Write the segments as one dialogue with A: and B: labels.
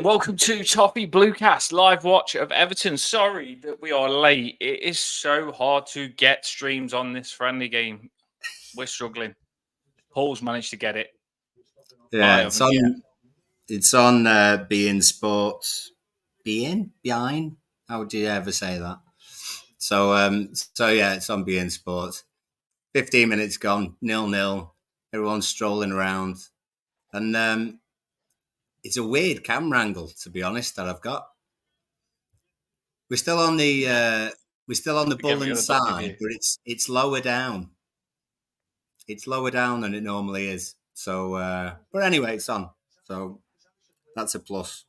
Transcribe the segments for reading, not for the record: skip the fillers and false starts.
A: and welcome to TOFFEE BLUECAST live watch of Everton. Sorry that we are late. It is so hard to get streams on this friendly game. We're struggling. Paul's managed to get it.
B: Yeah, it's on beIN Sports. beIN? How would you ever say that? So yeah, it's on beIN Sports. 15 minutes gone, 0-0. Everyone's strolling around, and it's a weird camera angle, to be honest, that I've got. We're still on the Bullen side, but it's lower down. It's lower down than it normally is. So, but anyway, it's on. So that's a plus.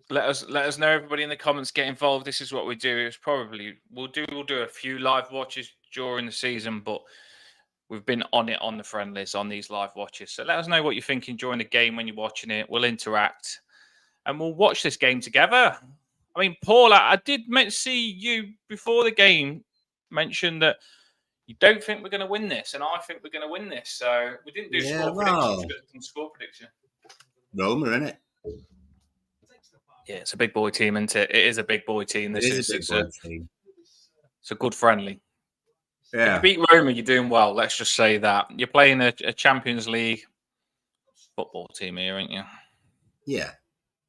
A: Let us know, everybody in the comments. Get involved. This is what we do. It's probably we'll do a few live watches during the season, but we've been on it on the friendlies on these live watches. So let us know what you're thinking during the game when you're watching it. We'll interact and we'll watch this game together. I mean, Paul, I did see you before the game mention that you don't think we're going to win this, and I think we're going to win this. So we didn't do score predictions, but score prediction.
B: Roma, innit?
A: Yeah, it's a big boy team, isn't it? It is a big boy team. It's a good friendly.
B: Yeah.
A: If you beat Roma, you're doing well. Let's just say that. You're playing a Champions League football team here, aren't you?
B: Yeah.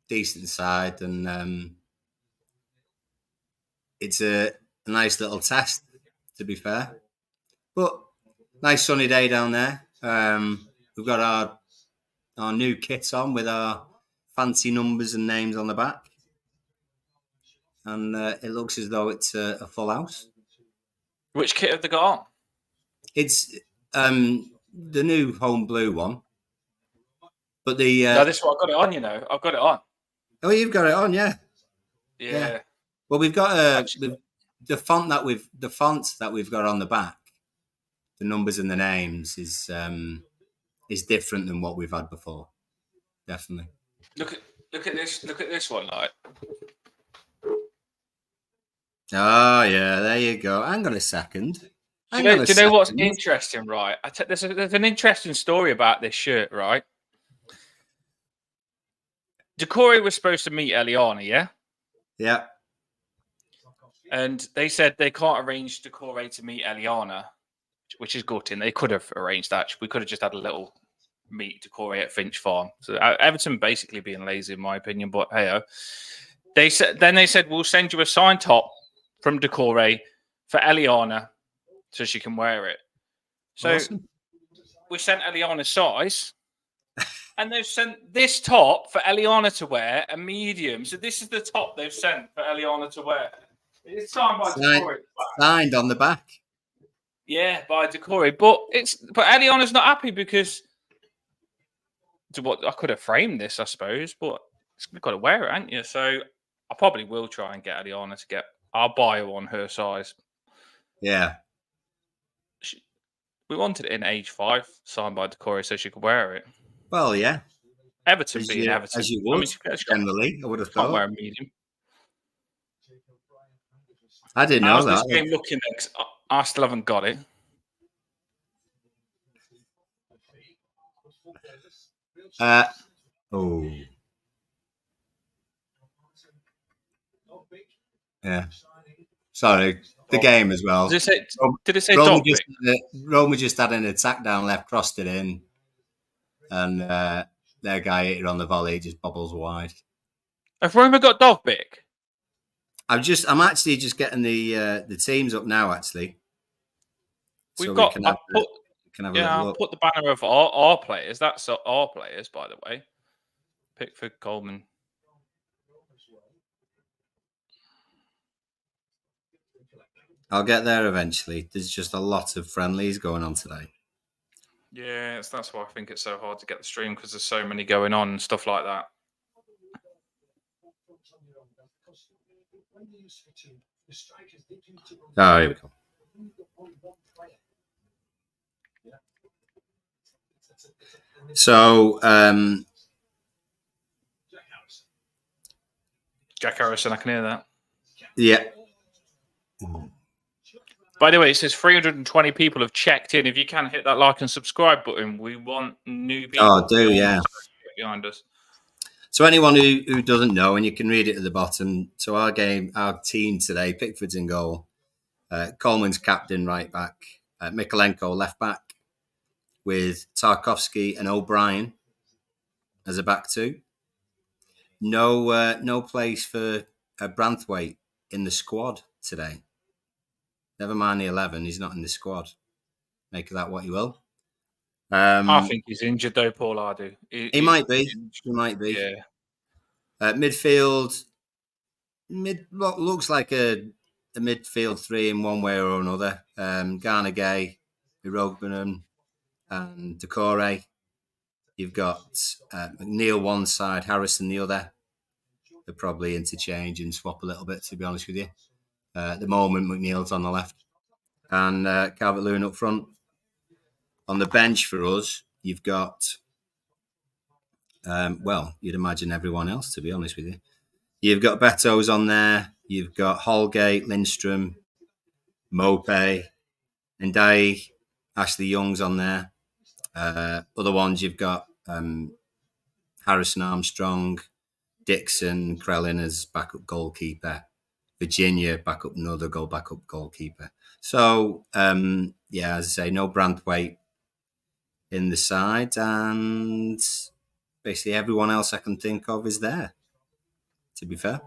B: Decent side, and it's a nice little test, to be fair. But nice sunny day down there. We've got our new kits on with our fancy numbers and names on the back. And it looks as though it's a full house.
A: Which kit have they got on?
B: It's the new home blue one. But the
A: no, this one I've got it on. You know, I've got it on.
B: Oh, you've got it on, yeah.
A: Yeah.
B: Well, we've got the font that we've got on the back. The numbers and the names is different than what we've had before. Definitely.
A: Look at this one, like.
B: Oh yeah, there you go. Hang on a second.
A: Do you know what's interesting, right? There's an interesting story about this shirt, right? Decore was supposed to meet Eliana, yeah?
B: Yeah.
A: And they said they can't arrange Decore to meet Eliana, which is gutting. They could have arranged that. We could have just had a little meet Decore at Finch Farm. So Everton basically being lazy, in my opinion, but hey-oh. They said, we'll send you a signed top from Decore for Eliana so she can wear it. So awesome. We sent Eliana's size. And they've sent this top for Eliana to wear, a medium. So this is the top they've sent for Eliana to wear. It's signed by Decore.
B: Signed on the back.
A: Yeah, by Decore. But Eliana's not happy because I could have framed this, I suppose, but we've got to wear it, haven't you? So I probably will try and get Eliana to get. I'll buy her on her size.
B: Yeah.
A: We wanted it in age 5, signed by Decore, so she could wear it.
B: Well, yeah.
A: Everton being Everton.
B: As you would, generally, I would have thought.
A: Can't wear a medium.
B: I didn't know that.
A: How's this game looking next? I still haven't got it.
B: Oh. Yeah. Sorry. The game as well.
A: Did it say
B: Roma just had an attack down left, crossed it in, and their guy hit it on the volley. It just bobbles wide.
A: Have Roma got Dovbyk?
B: I'm actually just getting the teams up now. Actually,
A: I'll put the banner of our players. That's our players, by the way. Pickford, Coleman.
B: I'll get there eventually. There's just a lot of friendlies going on today.
A: Yeah, that's why I think it's so hard to get the stream, because there's so many going on and stuff like that.
B: Oh, here we go. So,
A: Jack Harrison, I can hear that.
B: Yeah.
A: By the way, it says 320 people have checked in. If you can hit that like and subscribe button, we want new people.
B: Oh, do, yeah.
A: Behind us.
B: So anyone who doesn't know, and you can read it at the bottom. So our team today: Pickford's in goal, Coleman's captain, right back, Mikalenko left back, with Tarkowski and O'Brien as a back two. No place for Branthwaite in the squad today. Never mind the 11; he's not in the squad. Make of that what you will.
A: I think he's injured though, Paul. I do.
B: He might be. He might be.
A: Yeah.
B: Midfield. Looks like a midfield three in one way or another. Garner Gay, Irogbenon, and Decore. You've got McNeil one side, Harrison the other. They'll probably interchange and swap a little bit, to be honest with you. At the moment, McNeil's on the left. And Calvert-Lewin up front. On the bench for us, you've got, you'd imagine everyone else, to be honest with you. You've got Beto's on there. You've got Holgate, Lindstrom, Mope, and Ashley Young's on there. Other ones, you've got Harrison Armstrong, Dixon, Krellin as backup goalkeeper, Virginia backup goalkeeper. So, as I say, no Branthwaite in the side, and basically everyone else I can think of is there, to be fair.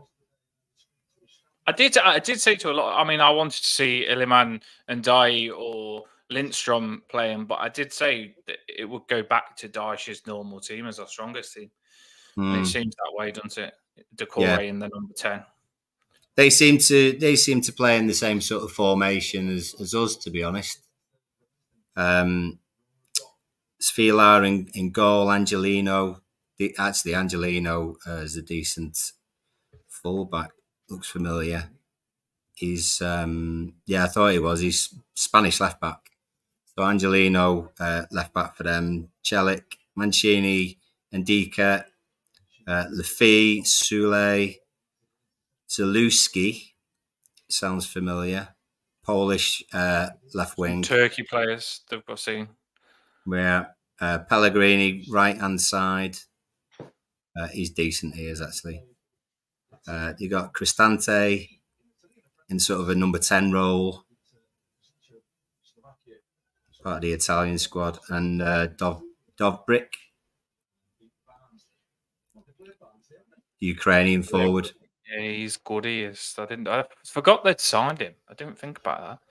A: I did say to a lot. I mean, I wanted to see Iliman and Dai or Lindstrom playing, but I did say that it would go back to Daesh's normal team as our strongest team. And it seems that way, doesn't it? Decore in the number 10.
B: They seem to play in the same sort of formation as us, to be honest. Svilar in goal, Angelino. Angelino is a decent fullback. Looks familiar. He's I thought he was. He's Spanish left back. So Angelino left back for them. Celik, Mancini, Ndika, Lefy, Sule, Zaluski. Sounds familiar. Polish left wing.
A: Turkey players they've got seen.
B: Yeah, Pellegrini right hand side. He's decent. He is actually. You got Cristante in sort of a number 10 role, part of the Italian squad, and Dovbrick, Ukrainian forward.
A: Yeah, he's good. He is. I forgot they'd signed him. I didn't think about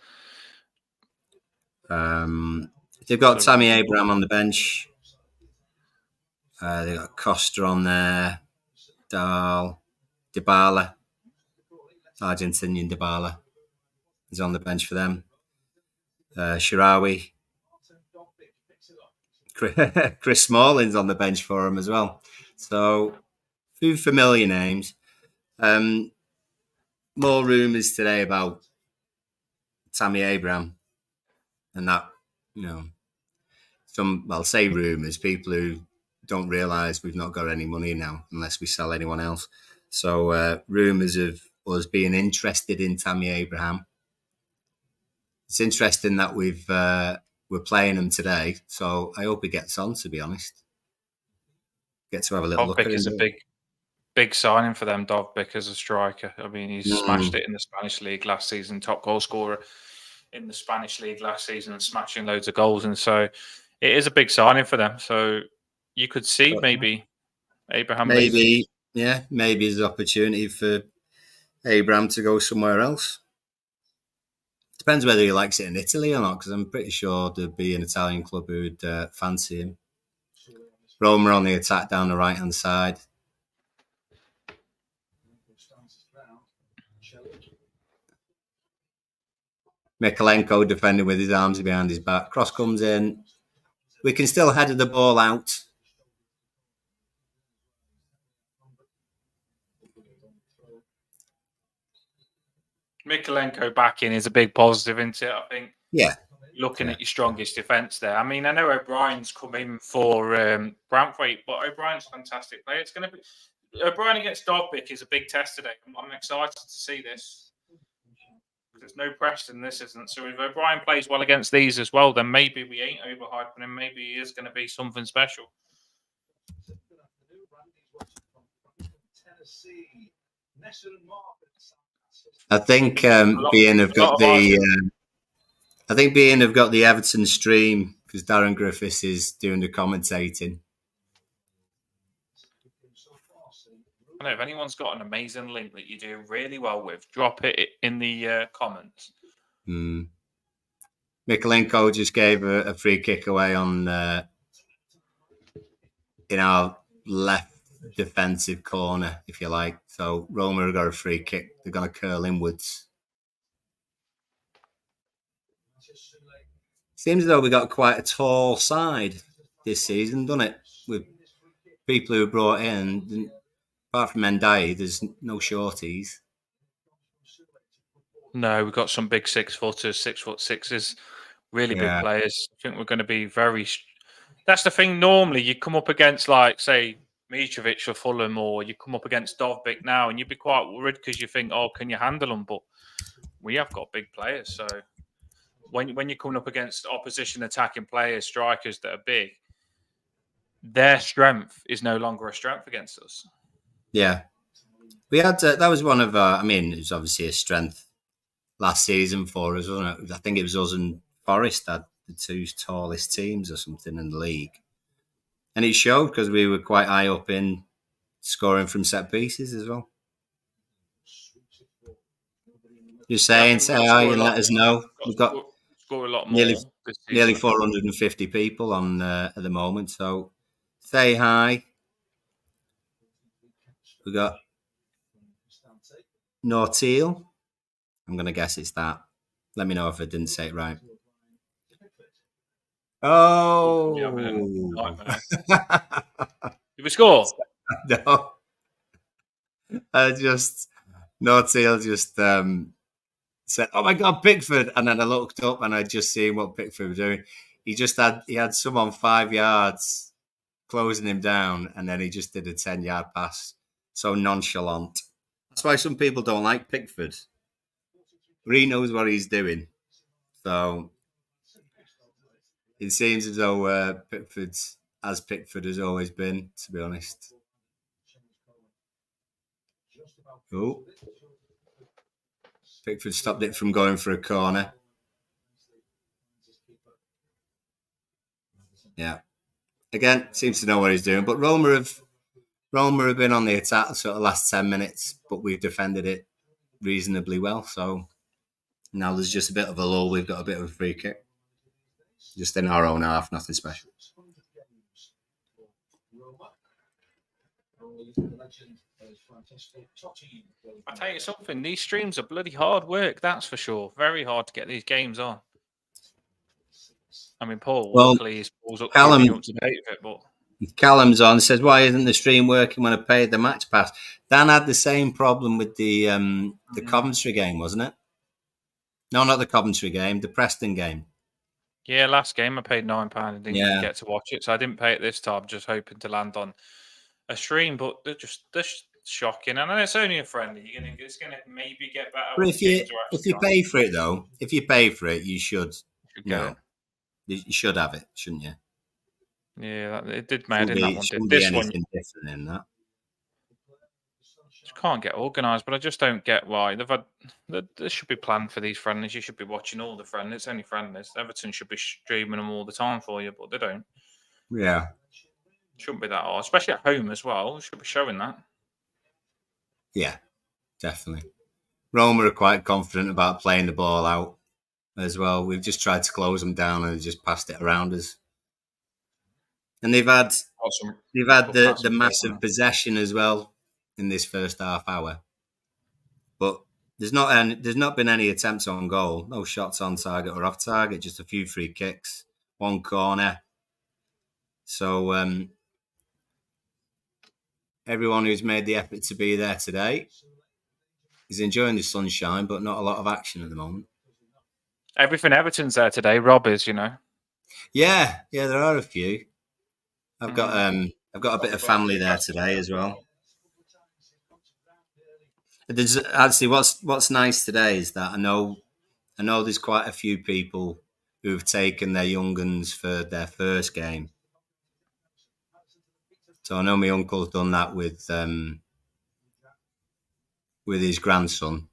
B: that. They've got Tammy Abraham on the bench. They've got Costa on there. Dybala, Argentinian Dybala, is on the bench for them. Shirawi. Chris Smalling's on the bench for him as well. So, a few familiar names. More rumours today about Tammy Abraham, and that, say rumours, people who don't realise we've not got any money now unless we sell anyone else. So rumours of us being interested in Tammy Abraham. It's interesting that we're playing him today, so I hope he gets on, to be honest. Get to have a little look at him.
A: Is a big signing for them, Dovbyk, as a striker. I mean, he's smashed it in the Spanish league last season, top goal scorer in the Spanish league last season and smashing loads of goals. And so it is a big signing for them. So you could see maybe Abraham.
B: Maybe there's an opportunity for Abraham to go somewhere else. Depends whether he likes it in Italy or not, because I'm pretty sure there'd be an Italian club who'd fancy him. Roma on the attack down the right-hand side. Mikalenko defending with his arms behind his back. Cross comes in. We can still header the ball out.
A: Mikalenko back in is a big positive, isn't it? I think.
B: Yeah.
A: Looking at your strongest defence there. I mean, I know O'Brien's come in for Branthwaite, but O'Brien's a fantastic player. It's going to be O'Brien against Dovbyk is a big test today. I'm excited to see this. There's no pressure in this, isn't it? So if O'Brien plays well against these as well, then maybe we ain't overhyping him. Maybe he is going to be something special.
B: I think BN have got the Everton stream because Darren Griffiths is doing the commentating.
A: I know if anyone's got an amazing link that you do really well with, drop it in the comments.
B: Mikolenko just gave a free kick away on in our left defensive corner, if you like. So Roma have got a free kick. They're going to curl inwards. Seems as though we got quite a tall side this season, doesn't it? With people who are brought in, apart from Ndai, there's no shorties.
A: No, we've got some big 6-footers, 6'6", really big players. I think we're going to be very. That's the thing. Normally, you come up against, like, say, Mitrovic for Fulham, or you come up against Dovbyk now, and you'd be quite worried because you think, "Oh, can you handle them?" But we have got big players, so when you're coming up against opposition attacking players, strikers that are big, their strength is no longer a strength against us.
B: Yeah, we had that was one of our. I mean, it was obviously a strength last season for us, wasn't it? I think it was us and Forest had the two tallest teams or something in the league, and it showed because we were quite high up in scoring from set pieces as well. Just saying, say hi and let us know. We've got
A: score a lot more
B: nearly 450 people on at the moment, so say hi. We got Norteal. I'm going to guess it's that. Let me know if I didn't say it right. Oh.
A: Did we score?
B: No. Norteal just said, "Oh my God, Pickford!" And then I looked up and I just seen what Pickford was doing. He had someone 5 yards closing him down, and then he just did a 10-yard pass. So nonchalant. That's why some people don't like Pickford. But he knows what he's doing. So it seems as though Pickford has always been, to be honest. Oh. Pickford stopped it from going for a corner. Yeah. Again, seems to know what he's doing. But Roma have been on the attack the sort of last 10 minutes, but we've defended it reasonably well. So now there's just a bit of a lull. We've got a bit of a free kick. Just in our own half, nothing special.
A: I tell you something, these streams are bloody hard work, that's for sure. Very hard to get these games on. I mean, Paul, luckily he's up to date with it, but
B: Callum's on, says, "Why isn't the stream working when I paid the match pass?" Dan had the same problem with the Coventry game, wasn't it? No, not the Coventry game, the Preston game.
A: Yeah, last game I paid £9 and didn't even get to watch it, so I didn't pay it this time, just hoping to land on a stream, but they're just shocking. And it's only a friendly. It's gonna maybe get better.
B: But if you pay for it though, you should you should have it, shouldn't you?
A: Yeah, it did mad in that one.
B: Shouldn't
A: This
B: be
A: one
B: anything different in that.
A: Just can't get organised, but I just don't get why they've had. There should be planned for these friendlies. You should be watching all the friendlies. It's only friendlies. Everton should be streaming them all the time for you, but they don't.
B: Yeah.
A: Shouldn't be that hard, especially at home as well. They should be showing that.
B: Yeah, definitely. Roma are quite confident about playing the ball out as well. We've just tried to close them down and just passed it around us. And they've had the massive possession as well in this first half hour. But there's not been any attempts on goal. No shots on target or off target, just a few free kicks, one corner. So everyone who's made the effort to be there today is enjoying the sunshine, but not a lot of action at the moment.
A: Everything Everton's there today. Rob is,
B: Yeah, there are a few. I've got a bit of family there today as well. There's actually what's nice today is that I know there's quite a few people who've taken their young uns for their first game. So I know my uncle's done that with with his grandson.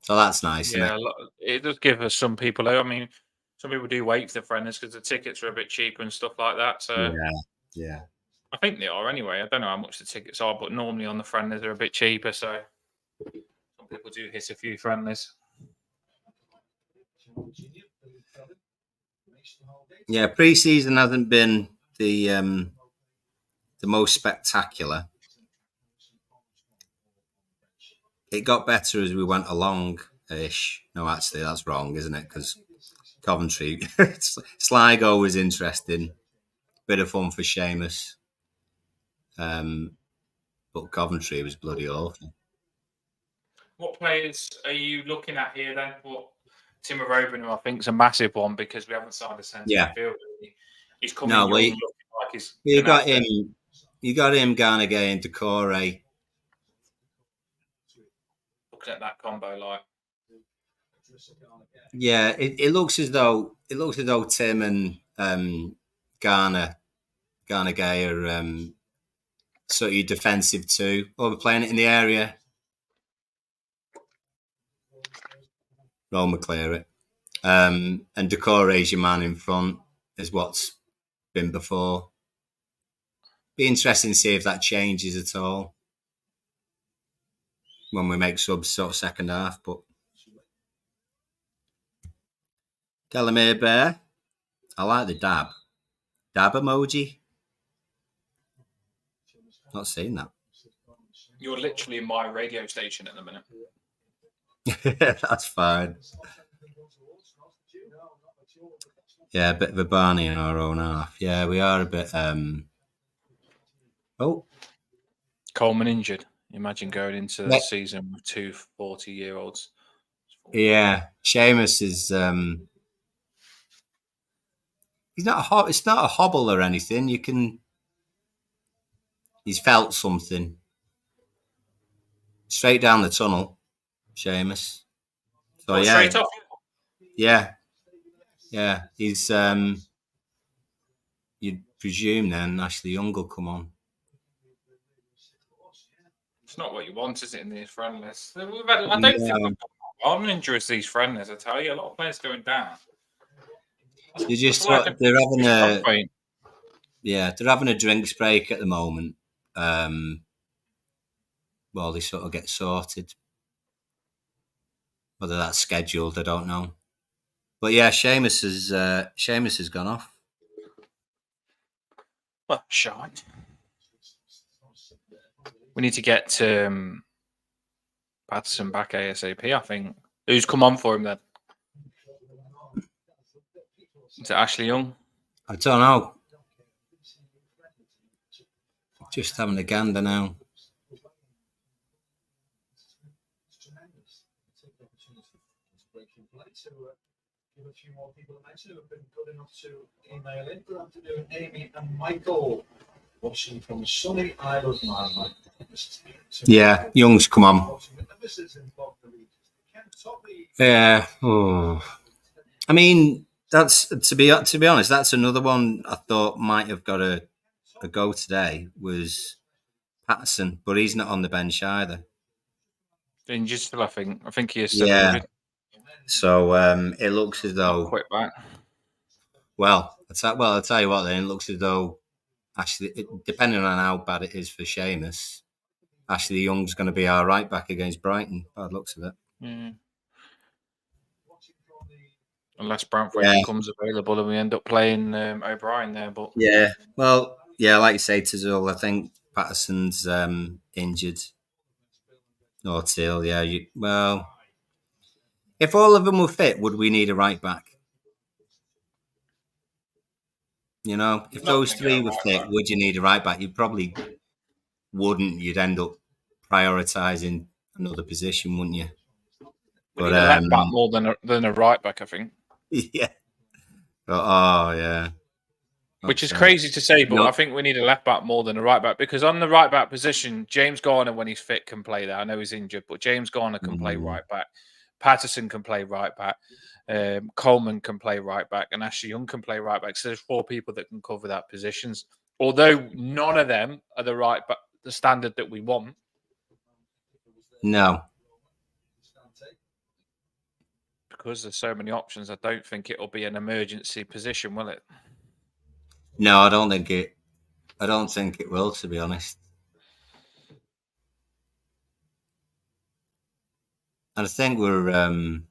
B: So that's nice, isn't it?
A: It does give us some people. I mean, some people do wait for the friendlies because the tickets are a bit cheaper and stuff like that. So
B: yeah.
A: I think they are anyway. I don't know how much the tickets are, but normally on the friendlies they're a bit cheaper. So some people do hit a few friendlies.
B: Yeah, pre-season hasn't been the most spectacular. It got better as we went along-ish. No, actually, that's wrong, isn't it? Because Coventry, Sligo was interesting. Bit of fun for Seamus. But Coventry was bloody awful.
A: What players are you looking at here then? What Timo Robin, who I think is a massive one because we haven't signed a centre midfielder. He's coming young, looking like he's.
B: You got him. You got him, Garnagay and Decore.
A: Looking at that combo, like.
B: Yeah, it looks as though Tim and Garnagay are sort of defensive too. Or we're playing it in the area. Roma clear it. And Decore is your man in front, is what's been before. Be interesting to see if that changes at all when we make subs sort of second half. But Delamere Bear, I like the dab emoji. Not seen that.
A: You're literally in my radio station at the minute.
B: That's fine. Yeah, a bit of a Barney in our own half. Yeah, we are a bit.
A: Coleman injured. Imagine going into the season with 2 40-year-olds.
B: Yeah, Seamus is. He's not it's not a hobble or anything. He's felt something straight down the tunnel, Seamus. So
A: straight off.
B: Yeah. He's. You'd presume then Ashley Young will come on.
A: It's not what you want, is it, in these friendlies? I don't think we've got on injuries these friendlies. I tell you, a lot of players going down.
B: They're having a drinks break at the moment. Well, they sort of get sorted. Whether that's scheduled, I don't know. But yeah, Seamus has gone off.
A: Well, shite. We need to get Patterson back ASAP, I think. Who's come on for him then? Is it Ashley Young?
B: I don't know. Just having a gander now.
C: Give a few more people a mention who have been good enough to email in. Good afternoon, Amy and Michael. Watching from sunny Isle of Man.
B: Yeah, Young's come on. Yeah. Oh. I mean, that's to be honest, that's another one I thought might have got a go today was Patterson, but he's not on the bench either.
A: Injured still, I think. I think he is still injured.
B: So it looks as though
A: quick back.
B: Well, I'll tell you what. Then it looks as though actually, depending on how bad it is for Seamus, Ashley Young's going to be our right back against Brighton. Bad looks of it.
A: Yeah. Unless Brantford becomes available and we end up playing O'Brien there, but
B: like you say, Tazul, I think Patterson's injured. Or Till, if all of them were fit, would we need a right back? You know, if those three were fit, would you need a right back? You probably wouldn't. You'd end up prioritising another position, wouldn't you?
A: We need a left back more than a right back, I think.
B: Yeah.
A: Which is crazy to say, but I think we need a left back more than a right back because on the right back position, James Garner, when he's fit, can play there. I know he's injured, but James Garner can play right back. Patterson can play right back. Coleman can play right back, and Ashley Young can play right back. So there's 4 people that can cover that positions. Although none of them are the standard that we want.
B: No.
A: Because there's so many options, I don't think it'll be an emergency position, will it?
B: No, I don't think it will, to be honest. And I think we're going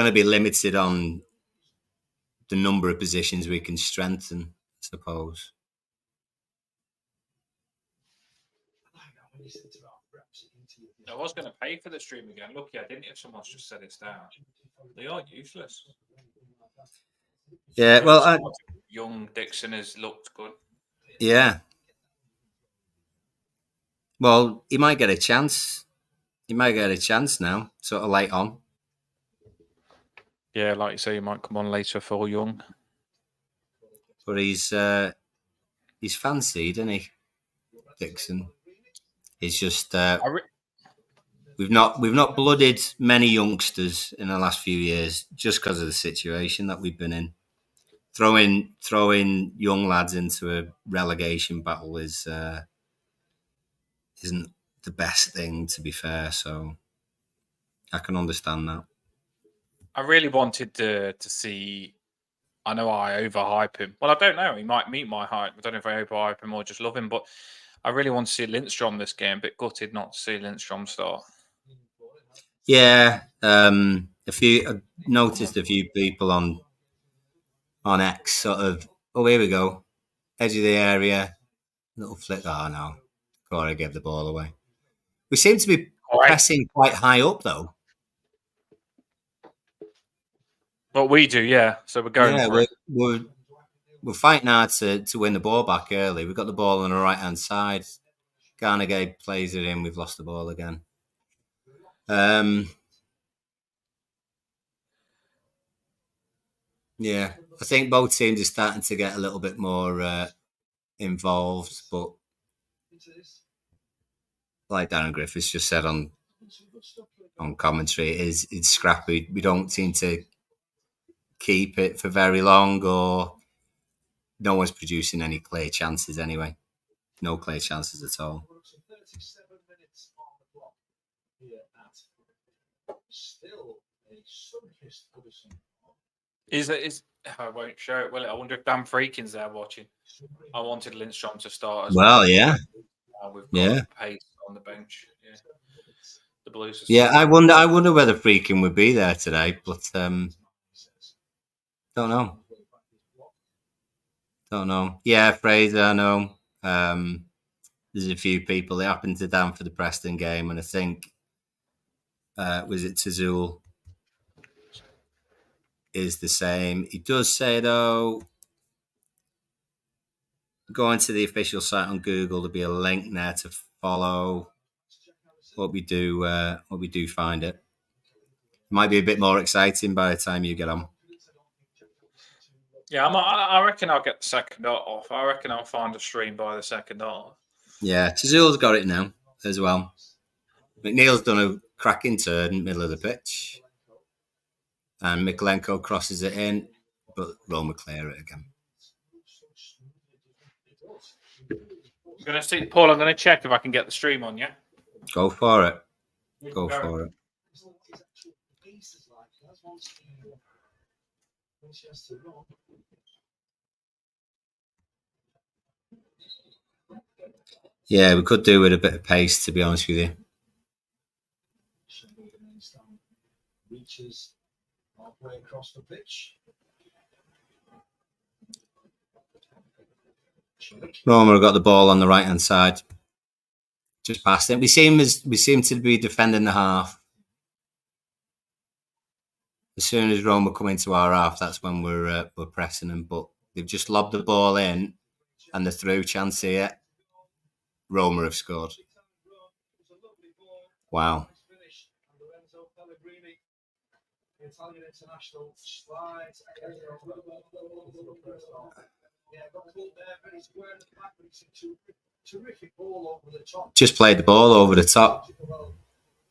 B: to be limited on the number of positions we can strengthen, I suppose.
A: I was going to pay for the stream again. Lucky I didn't if someone's just said it's down. They are useless.
B: Yeah, well,
A: young Dixon has looked good.
B: Yeah. Well, he might get a chance. He might get a chance now, sort of late on.
A: Yeah, like you say, he might come on later for Young.
B: But he's fancied, isn't he, Dixon? He's just we've not blooded many youngsters in the last few years just because of the situation that we've been in. Throwing young lads into a relegation battle isn't the best thing, to be fair. So I can understand that.
A: I really wanted to see. I know I overhype him. Well, I don't know. He might meet my hype. I don't know if I overhype him or just love him. But I really want to see Lindstrom this game. A bit gutted not to see Lindstrom start.
B: Yeah, I noticed a few people on X sort of. Oh, here we go. Edge of the area, little flick. Oh no, Corey gave the ball away. We seem to be pressing quite high up though.
A: What we do, yeah. So we're going.
B: Yeah, we're fighting hard to win the ball back early. We've got the ball on the right hand side. Garnegay plays it in. We've lost the ball again. Yeah, I think both teams are starting to get a little bit more involved, but like Darren Griffiths just said on commentary, it's scrappy. We don't seem to keep it for very long, or no one's producing any clear chances anyway. No clear chances at all.
A: I won't show it, will it? I wonder if Dan Freakin's there watching. I wanted Lindstrom to start as
B: well. Yeah.
A: We've got pace on the bench. Yeah. The Blues.
B: I wonder whether Freakin would be there today, but don't know. Yeah, Fraser, I know. There's a few people. They happened to down for the Preston game, and I think was it Tazul is the same. He does say though, going to the official site on Google, there'll be a link there to follow. What we do find it. Might be a bit more exciting by the time you get on.
A: Yeah, I reckon I'll get the second off. I reckon I'll find a stream by the second half.
B: Yeah, Tazul's got it now as well. McNeil's done a cracking turn in the middle of the pitch. And Mikolenko crosses it in, but Roma clear it again.
A: I'm going to see, Paul, I'm going to check if I can get the stream on, yeah?
B: Go for it. Go for it. Yeah, we could do with a bit of pace, to be honest with you.
C: Reaches halfway across the pitch.
B: Roma have got the ball on the right hand side. Just past it. We seem to be defending the half. As soon as Roma come into our half, that's when we're pressing them. But they've just lobbed the ball in, and the through chance here. Roma have scored. Wow.
C: Italian international slides.
B: Just played the ball over the top,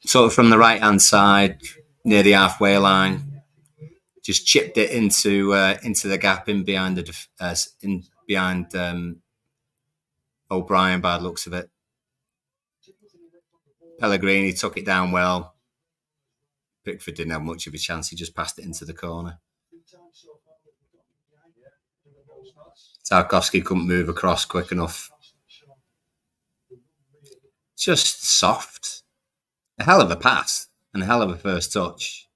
B: sort of from the right hand side near the halfway line. Just chipped it into the gap in behind behind O'Brien, bad looks of it. Pellegrini took it down well. Pickford didn't have much of a chance. He just passed it into the corner. Tarkowski couldn't move across quick enough. Just soft. A hell of a pass and a hell of a first touch.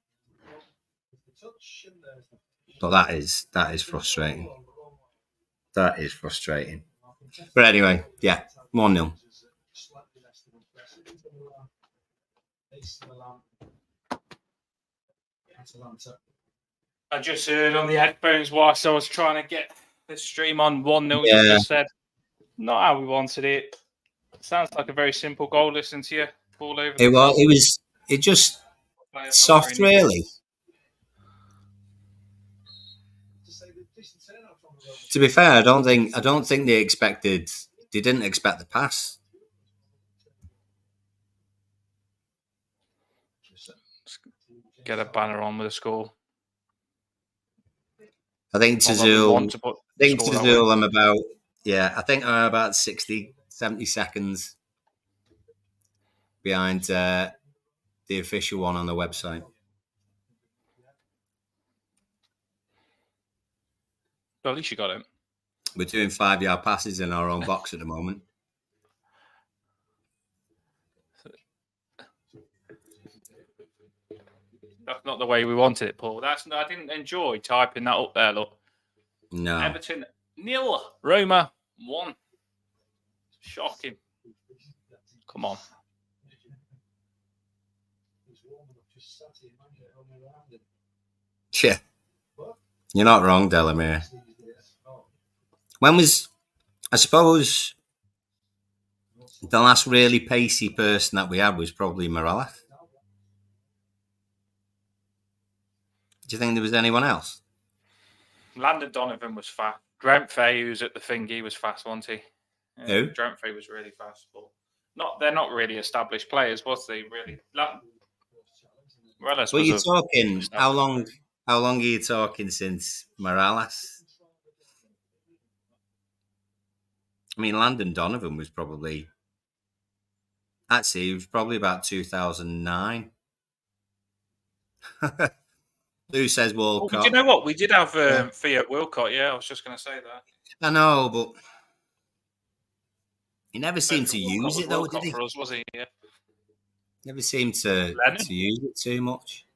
B: But that is frustrating. That is frustrating. But anyway, yeah, 1-0.
A: I just heard on the headphones whilst I was trying to get the stream on 1-0.
B: Yeah.
A: You just said, not how we wanted it. Sounds like a very simple goal. Listen to you. All over.
B: It just soft, really. To be fair, I don't think they didn't expect the pass.
A: Get a banner on with a score.
B: I think Tazul, I'm about 60, 70 seconds behind the official one on the website.
A: Well, at least you got it.
B: We're doing 5-yard passes in our own box at the moment.
A: That's not the way we wanted it, Paul. I didn't enjoy typing that up there. Look,
B: no.
A: Everton 0, Roma 1. Shocking. Come on.
B: Yeah, you're not wrong, Delamere. I suppose the last really pacey person that we had was probably Morales. Do you think there was anyone else?
A: Landon Donovan was fast. Drenfey, who's at the thingy, was fast, wasn't he?
B: Who?
A: Drenfey was really fast, but they're not really established players, was they? Really? Morales.
B: But you're talking how long are you talking since Morales? I mean, Landon Donovan was probably about 2009. Who says World Cup?
A: Do you know what? We did have Fiat Wilcott. Yeah, I was just going to say that.
B: I know, but he never seemed to use it, though, did he?
A: For us, was he? Yeah.
B: Never seemed to use it too much.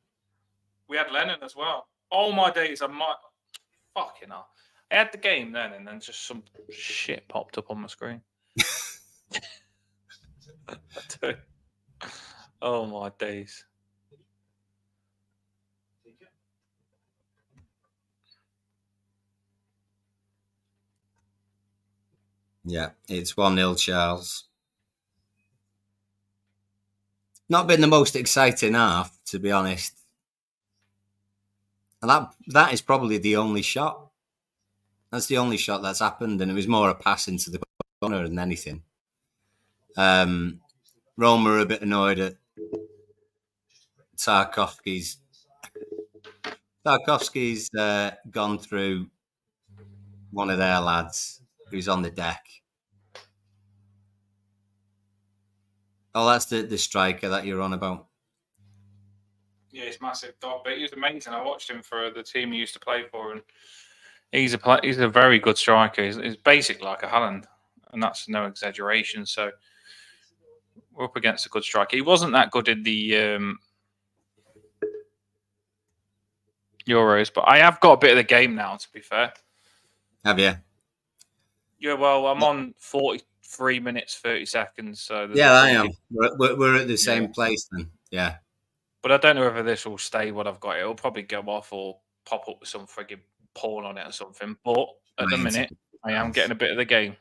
A: We had Lennon as well. All my days, fucking hell. I had the game then, and then just some shit popped up on my screen. Oh my days.
B: Yeah, it's 1-0 Charles. Not been the most exciting half, to be honest. And that is probably the only shot. That's the only shot that's happened, and it was more a pass into the corner than anything. Roma are a bit annoyed at Tarkowski's. Tarkowski's gone through one of their lads who's on the deck. Oh, that's the striker that you're on about.
A: Yeah, he's massive dog, but he was amazing. I watched him for the team he used to play for, and he's a very good striker. He's basically like a Haaland, and that's no exaggeration. So we're up against a good striker. He wasn't that good in the Euros, but I have got a bit of the game now, to be fair.
B: Have you?
A: Yeah, well, I'm on 43 minutes, 30 seconds. So
B: yeah, I am. We're at the same place then. Yeah.
A: But I don't know whether this will stay what I've got. It'll probably go off or pop up with some frigging porn on it or something. But at the minute, I am getting a bit of the game.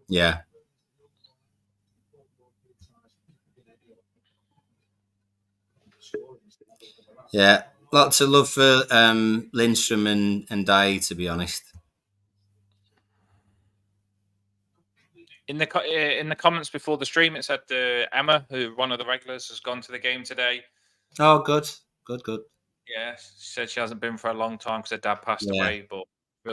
B: Yeah. Yeah. Lots of love for Lindstrom and Dye, to be honest.
A: In the comments before the stream, it said Emma, who one of the regulars, has gone to the game today.
B: Oh, good.
A: Yeah, she said she hasn't been for a long time because her dad passed away, but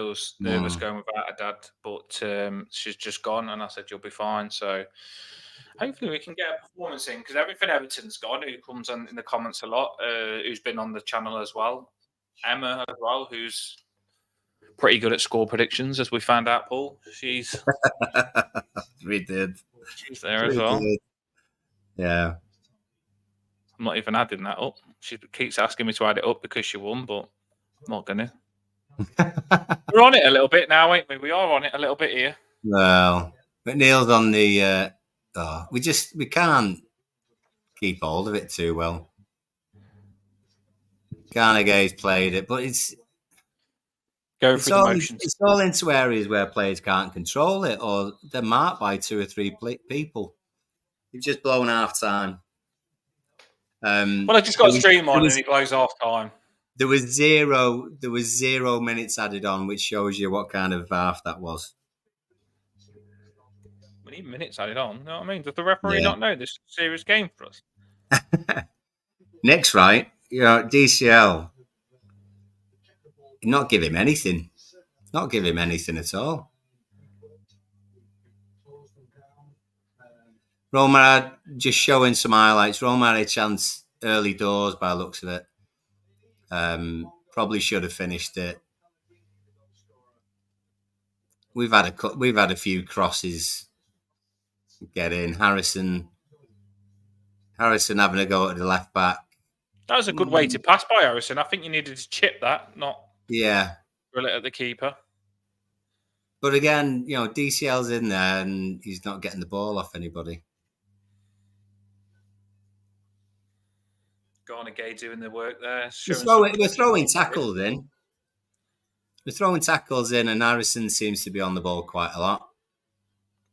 A: was nervous going without her dad, but she's just gone, and I said, you'll be fine. So hopefully we can get a performance in, because everything Everton's gone, who comes on in the comments a lot, who's been on the channel as well. Emma as well, who's pretty good at score predictions, as we found out, Paul. She's
B: we did.
A: She's there as well.
B: Did. Yeah.
A: I'm not even adding that up. She keeps asking me to add it up because she won, but I'm not going to. We're on it a little bit now, ain't we? We are on it a little bit here.
B: Well, McNeil's on the... we can't keep hold of it too well. Carnegie's played it, but it's all into areas where players can't control it, or they're marked by 2 or 3 people. You've just blown half time.
A: Well, I just got a stream on and it blows half time.
B: There was 0 minutes added on, which shows you what kind of half that was.
A: We need minutes added on. You know what I mean? Does the referee not know this is a serious game for us?
B: Nick's right. DCL. Not give him anything. Not give him anything at all. Roma, just showing some highlights. Roma had a chance early doors by the looks of it. Probably should have finished it. We've had a few crosses get in. Harrison having a go at the left back.
A: That was a good way to pass by Harrison. I think you needed to chip that, not drill it at the keeper.
B: But again, DCL's in there and he's not getting the ball off anybody.
A: Garnegay doing the work there.
B: We're throwing tackles in. We're throwing tackles in, and Harrison seems to be on the ball quite a lot.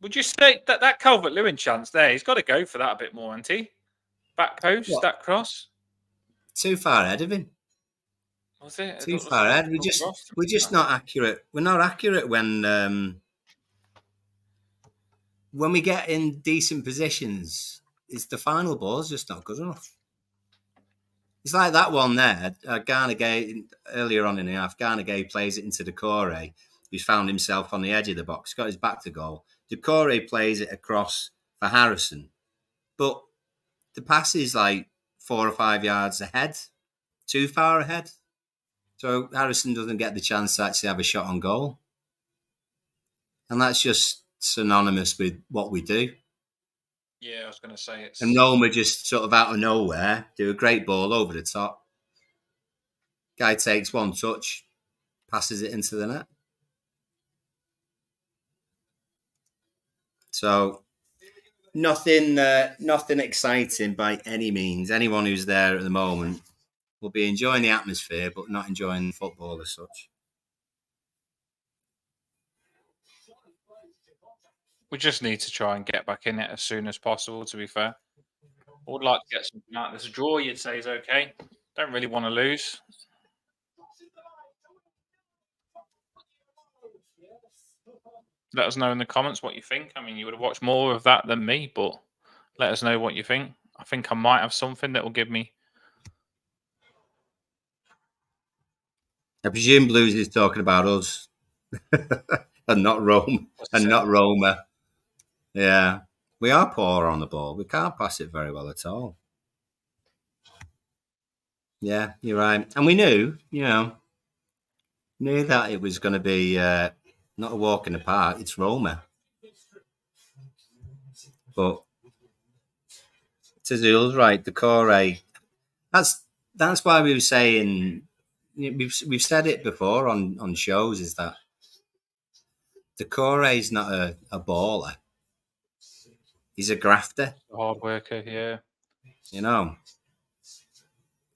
A: Would you say that Calvert-Lewin chance there, he's got to go for that a bit more, hasn't he? Back post, that cross?
B: Too far ahead of him.
A: Was it?
B: Too far ahead. We're just not accurate. We're not accurate when we get in decent positions. It's the final ball's just not good enough. It's like that one there. Garnegay, earlier on in the half, Garnegay plays it into Decore, who's found himself on the edge of the box, got his back to goal. Decore plays it across for Harrison, but the pass is like 4 or 5 yards ahead, too far ahead. So Harrison doesn't get the chance to actually have a shot on goal. And that's just synonymous with what we do.
A: Yeah, I was going to say it's...
B: And Roma just sort of out of nowhere do a great ball over the top. Guy takes one touch, passes it into the net. So nothing exciting by any means. Anyone who's there at the moment will be enjoying the atmosphere, but not enjoying football as such.
A: We just need to try and get back in it as soon as possible, to be fair. I would like to get something out of this. A draw, you'd say, is okay. Don't really want to lose. Let us know in the comments what you think. I mean, you would have watched more of that than me, but let us know what you think. I think I might have something that will give me...
B: I presume Blues is talking about us and not Rome and not Roma. Yeah, we are poor on the ball. We can't pass it very well at all. Yeah, you're right. And we knew that it was going to be not a walk in the park. It's Roma. But Tazul's right. Decore. That's why we were saying, we've said it before on shows, is that Decore is not a baller. He's a grafter.
A: A hard worker, yeah.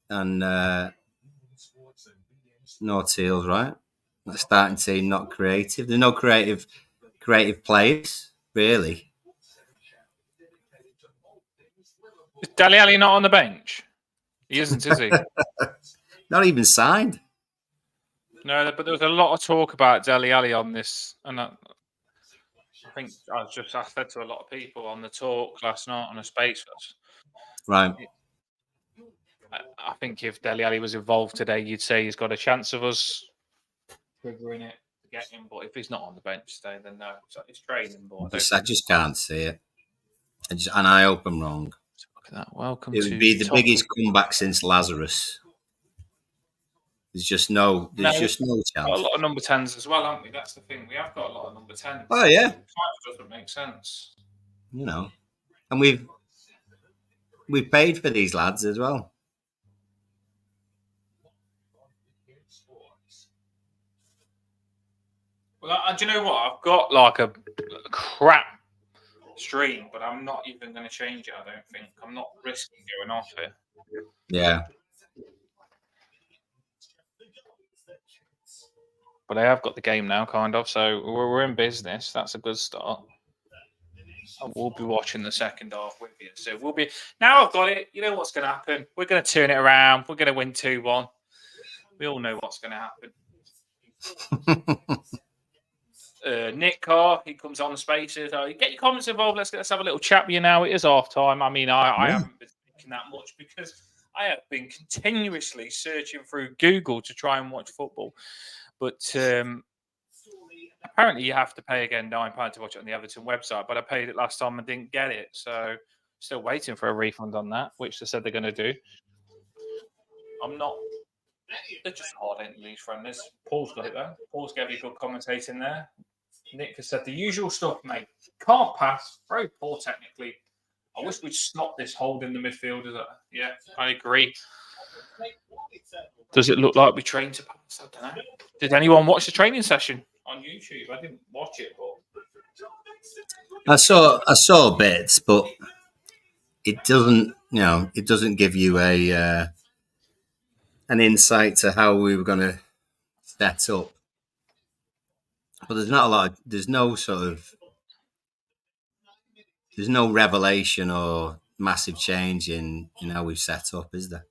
B: And no Teal's right. That starting team, not creative. There's no creative players, really.
A: Is Dele Alli not on the bench? He isn't, is he?
B: Not even signed.
A: No, but there was a lot of talk about Dele Alli on this, and I think I said to a lot of people on the talk last night on a space.
B: Right.
A: I think if Dele Alli was involved today, you'd say he's got a chance of us triggering it. get him, but if he's not on the bench today, then no. So it's training, but
B: I just can't see it. And I hope I'm wrong.
A: Look at that. Welcome
B: It
A: to
B: would be the
A: Toffee.
B: biggest comeback since Lazarus. There's just no chance.
A: Got a lot of number 10s as well, haven't we? That's the thing. We have got a lot of number 10s.
B: Oh yeah.
A: It doesn't make sense.
B: You know. And we've paid for these lads as well.
A: Well, do you know what? I've got like a crap stream, but I'm not even going to change it. I don't think I'm not risking going off it.
B: Yeah.
A: But I have got the game now, kind of. So we're in business. That's a good start. We'll be watching the second half with you. So we'll be now. I've got it. You know what's going to happen? We're going to turn it around. We're going to win 2-1. We all know what's going to happen. Nick Carr, he comes on the spaces. Get your comments involved. Let's have a little chat with you now. It is half time. I mean, I haven't been thinking that much because I have been continuously searching through Google to try and watch football. But apparently you have to pay again £9 to watch it on the Everton website. But I paid it last time and didn't get it. So still waiting for a refund on that, which they said they're going to do. I'm not. They're just hard into these friendlies. Paul's got it though. Paul's gave you good commentating there. Nick has said the usual stuff, mate. Can't pass. Very poor technically. I wish we'd stop this hold in the midfield. Yeah, I agree. Does it look like we trained to pass? I don't know. Did anyone watch the training session on YouTube? I didn't watch it, but
B: I saw bits, but it doesn't. It doesn't give you an insight to how we were going to set up. But there's not a lot. There's no revelation or massive change in how we've set up, is there?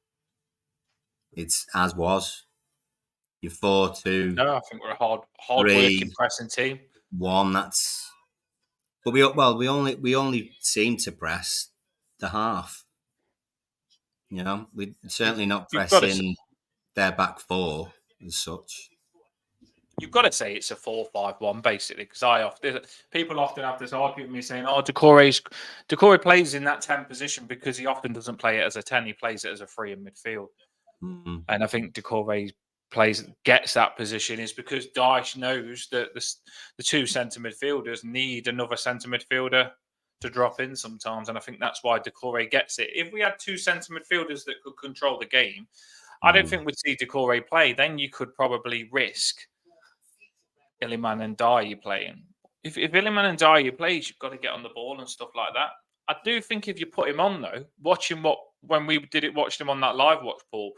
B: It's as was. You're 4-2.
A: No, I think we're a hard working pressing team.
B: 1. That's. But we only seem to press the half. We're certainly not pressing their back 4 as such.
A: You've got to say it's a 4-5-1 basically, because people often have this argument with me saying, Doucouré plays in that 10 position because he often doesn't play it as a 10, he plays it as a 3 in midfield. Mm-hmm. And I think Doucouré gets that position is because Dyche knows that the 2 centre midfielders need another centre midfielder to drop in sometimes, and I think that's why Doucouré gets it. If we had 2 centre midfielders that could control the game, I don't think we'd see Doucouré play. Then you could probably risk Iliman and Dyer playing. If Iliman and Dyer plays, you've got to get on the ball and stuff like that. I do think if you put him on though, when we watched him on that live watch, Paul,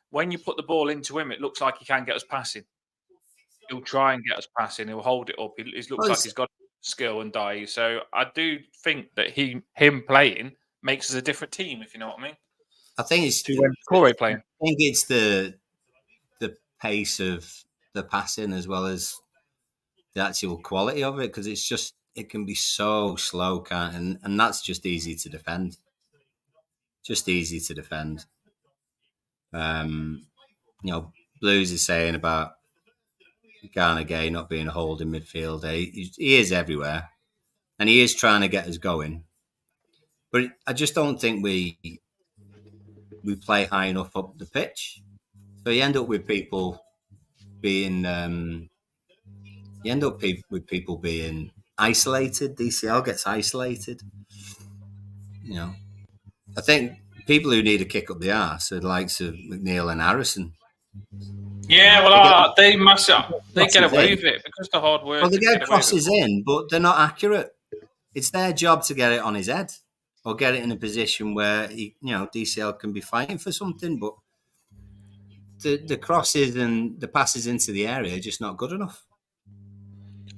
A: when you put the ball into him, it looks like he can get us passing. He'll try and get us passing. He'll hold it up. It looks like he's got skill and Dyer. So I do think that him playing makes us a different team, if you know what I mean.
B: I think it's
A: Doucouré playing.
B: I think it's the pace of the passing as well as the actual quality of it, because it can be so slow, and that's just easy to defend. Blues is saying about Ghana Gay not being a holding midfielder. He is everywhere, and he is trying to get us going. But I just don't think we play high enough up the pitch. So you end up with people being being isolated. DCL gets isolated. I think people who need a kick up the arse are the likes of McNeil and Harrison.
A: Yeah, well, they mess up. They get away with it because the hard work.
B: Well, they get crosses in, but they're not accurate. It's their job to get it on his head or get it in a position where DCL can be fighting for something. But the crosses and the passes into the area are just not good enough.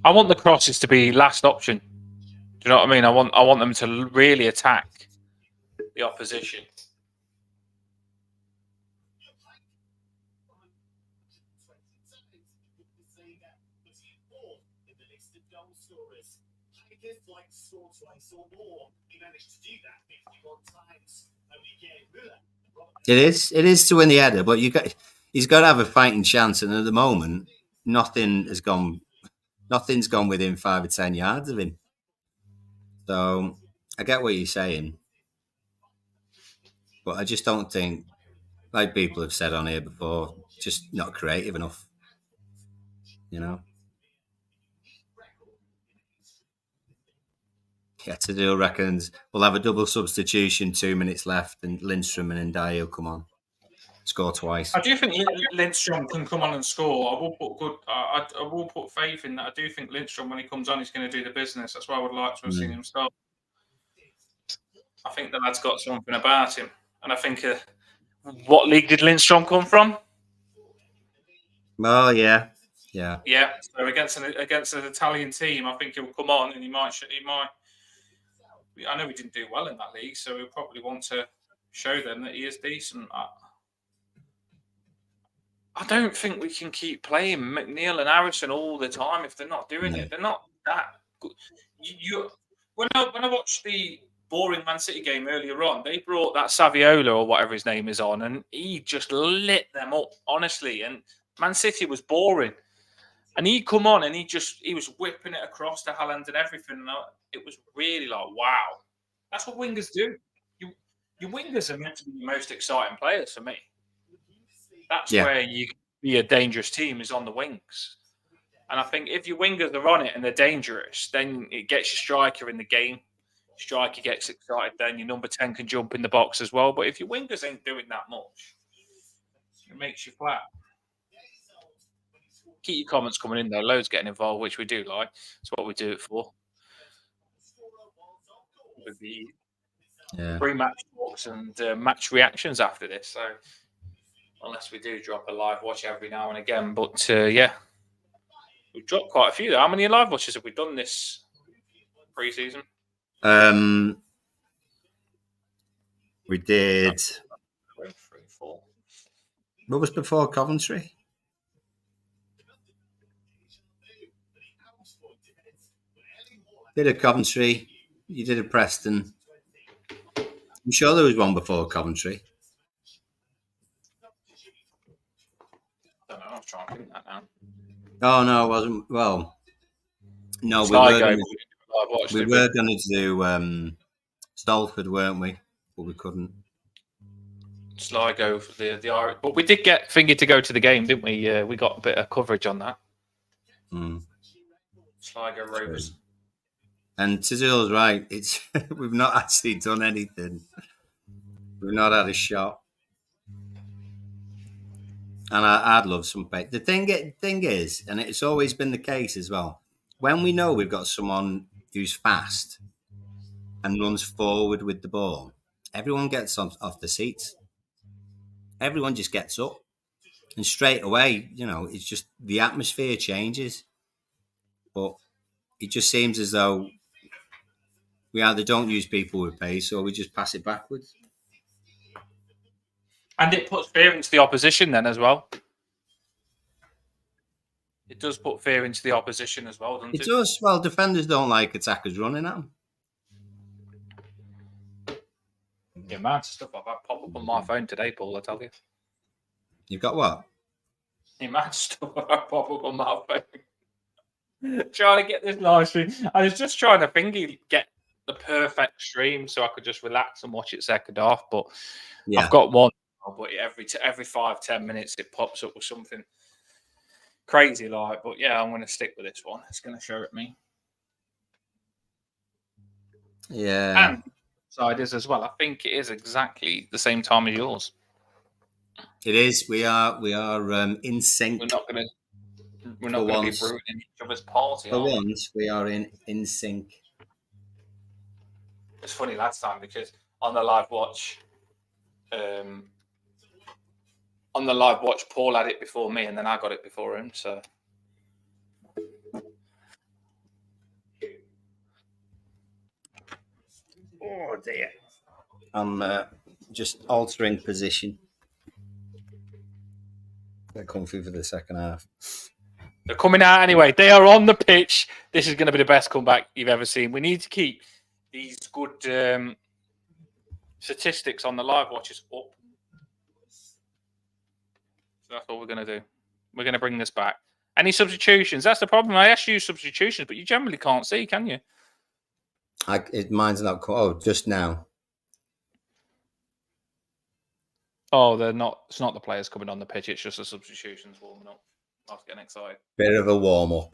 A: I want the crosses to be last option. Do you know what I mean? I want them to really attack the opposition.
B: It is to win the header, but he's got to have a fighting chance, and at the moment, nothing's gone within 5 or 10 yards of him. So I get what you're saying, but I just don't think, like people have said on here before, just not creative enough. Yeah, Tadil reckons we'll have a double substitution, 2 minutes left, and Lindstrom and Ndiaye will come on, score twice.
A: I do think Lindstrom can come on and score. I will put faith in that. I do think Lindstrom, when he comes on, he's going to do the business. That's why I would like to have seen him start. I think the lad's got something about him, and I think what league did Lindstrom come from?
B: Oh yeah.
A: So against an Italian team, I think he'll come on and he might. I know he didn't do well in that league, so he'll probably want to show them that he is decent. I don't think we can keep playing McNeil and Harrison all the time if they're not doing it. They're not that good. When I watched the boring Man City game earlier on, they brought that Saviola or whatever his name is on, and he just lit them up, honestly. And Man City was boring. And he'd come on and he was whipping it across to Haaland and everything. And it was really like, wow. That's what wingers do. Your wingers are meant to be the most exciting players for me. That's where you can be a dangerous team, is on the wings. And I think if your wingers are on it and they're dangerous, then it gets your striker in the game. Striker gets excited, then your number 10 can jump in the box as well. But if your wingers ain't doing that much, it makes you flat. Keep your comments coming in, though. Loads getting involved, which we do like. That's what we do it for. With the pre-match talks and match reactions after this. So, unless we do drop a live watch every now and again. But, we've dropped quite a few. How many live watches have we done this pre-season?
B: We did...
A: 3, 4.
B: What was before Coventry? Did a Coventry, you did a Preston. I'm sure there was one before Coventry.
A: I don't know, I was trying to think that now.
B: Oh, no, it wasn't. Well, no, we were going to do Salford, weren't we? But we couldn't.
A: Sligo for the Irish. But we did get Finger to go to the game, didn't we? We got a bit of coverage on that. Sligo Rovers.
B: And Tizil's right. It's we've not actually done anything. We've not had a shot. And I'd love some pay. The thing is, and it's always been the case as well, when we know we've got someone who's fast and runs forward with the ball, everyone gets off the seats. Everyone just gets up. And straight away, it's just the atmosphere changes. But it just seems as though we either don't use people with pace or we just pass it backwards.
A: And it puts fear into the opposition then as well. It does put fear into the opposition as well, doesn't it?
B: It does. Well, defenders don't like attackers running at them.
A: The amount of stuff I've had pop up on my phone today, Paul, I tell you.
B: You've got what?
A: The amount of stuff I've had pop up on my phone. Trying to get this live stream. I was just trying to get the perfect stream so I could just relax and watch it second half. But I've got one. But every 5-10 minutes it pops up with something crazy like. But yeah, I'm going to stick with this one. It's going to show it me.
B: Yeah.
A: And side is as well. I think it is exactly the same time as yours.
B: It is. We are in sync.
A: We're not going to be ruining each other's party.
B: For once, we are in sync.
A: It's funny last time because on the live watch, Paul had it before me, and then I got it before him. So,
B: oh dear, I'm just altering position. They're comfy for the second half.
A: They're coming out anyway. They are on the pitch. This is going to be the best comeback you've ever seen. We need to keep these good statistics on the live watches up. So that's what we're going to do. We're going to bring this back. Any substitutions? That's the problem. I asked you substitutions, but you generally can't see, can you?
B: Mine's not. Just now.
A: Oh, they're not. It's not the players coming on the pitch. It's just the substitutions warming up. I was getting excited.
B: Bit of a warm up.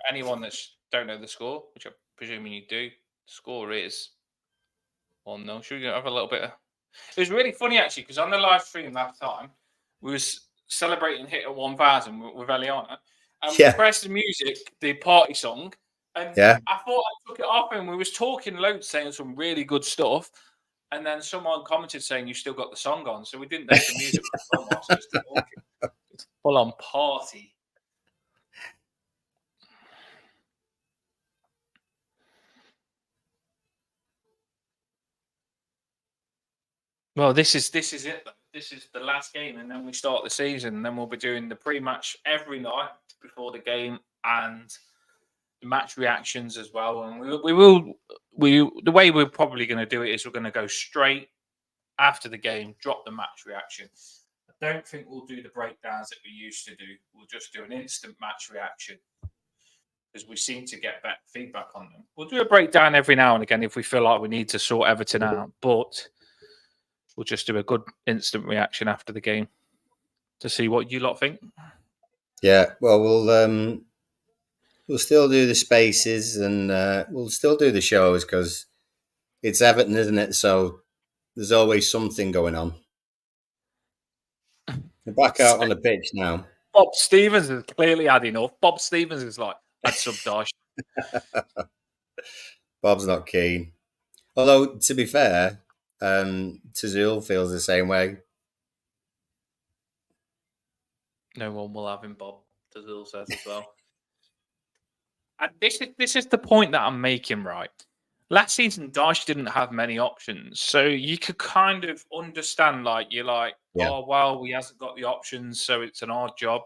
A: Anyone that don't know the score, which I'm presuming you do, the score is 1-0. Should we have a little bit of... It was really funny, actually, because on the live stream last time, we was celebrating hit at 1,000 with Eliana, and we pressed the music, the party song, and I thought I took it off, and we was talking loads, saying some really good stuff, and then someone commented saying you still got the song on, so we didn't know the music was on whilst we was talking. It's full on party. Well, this is it. This is the last game, and then we start the season. And then we'll be doing the pre-match every night before the game, and the match reactions as well. And the way we're probably going to do it is we're going to go straight after the game, drop the match reaction. I don't think we'll do the breakdowns that we used to do. We'll just do an instant match reaction because we seem to get better feedback on them. We'll do a breakdown every now and again if we feel like we need to sort Everton out, but we'll just do a good instant reaction after the game to see what you lot think.
B: Yeah, well, we'll still do the spaces and we'll still do the shows because it's Everton, isn't it? So there's always something going on. We're back out on the pitch now.
A: Bob Stevens has clearly had enough. Bob Stevens is like, I'd sub-dash.
B: Bob's not keen. Although, to be fair, Tazul feels the same way.
A: No one will have him, Bob. Tazul says as well. And this is the point that I'm making, right? Last season, Dyche didn't have many options, so you could kind of understand, like, you're like, oh, well, he hasn't got the options, so it's an odd job.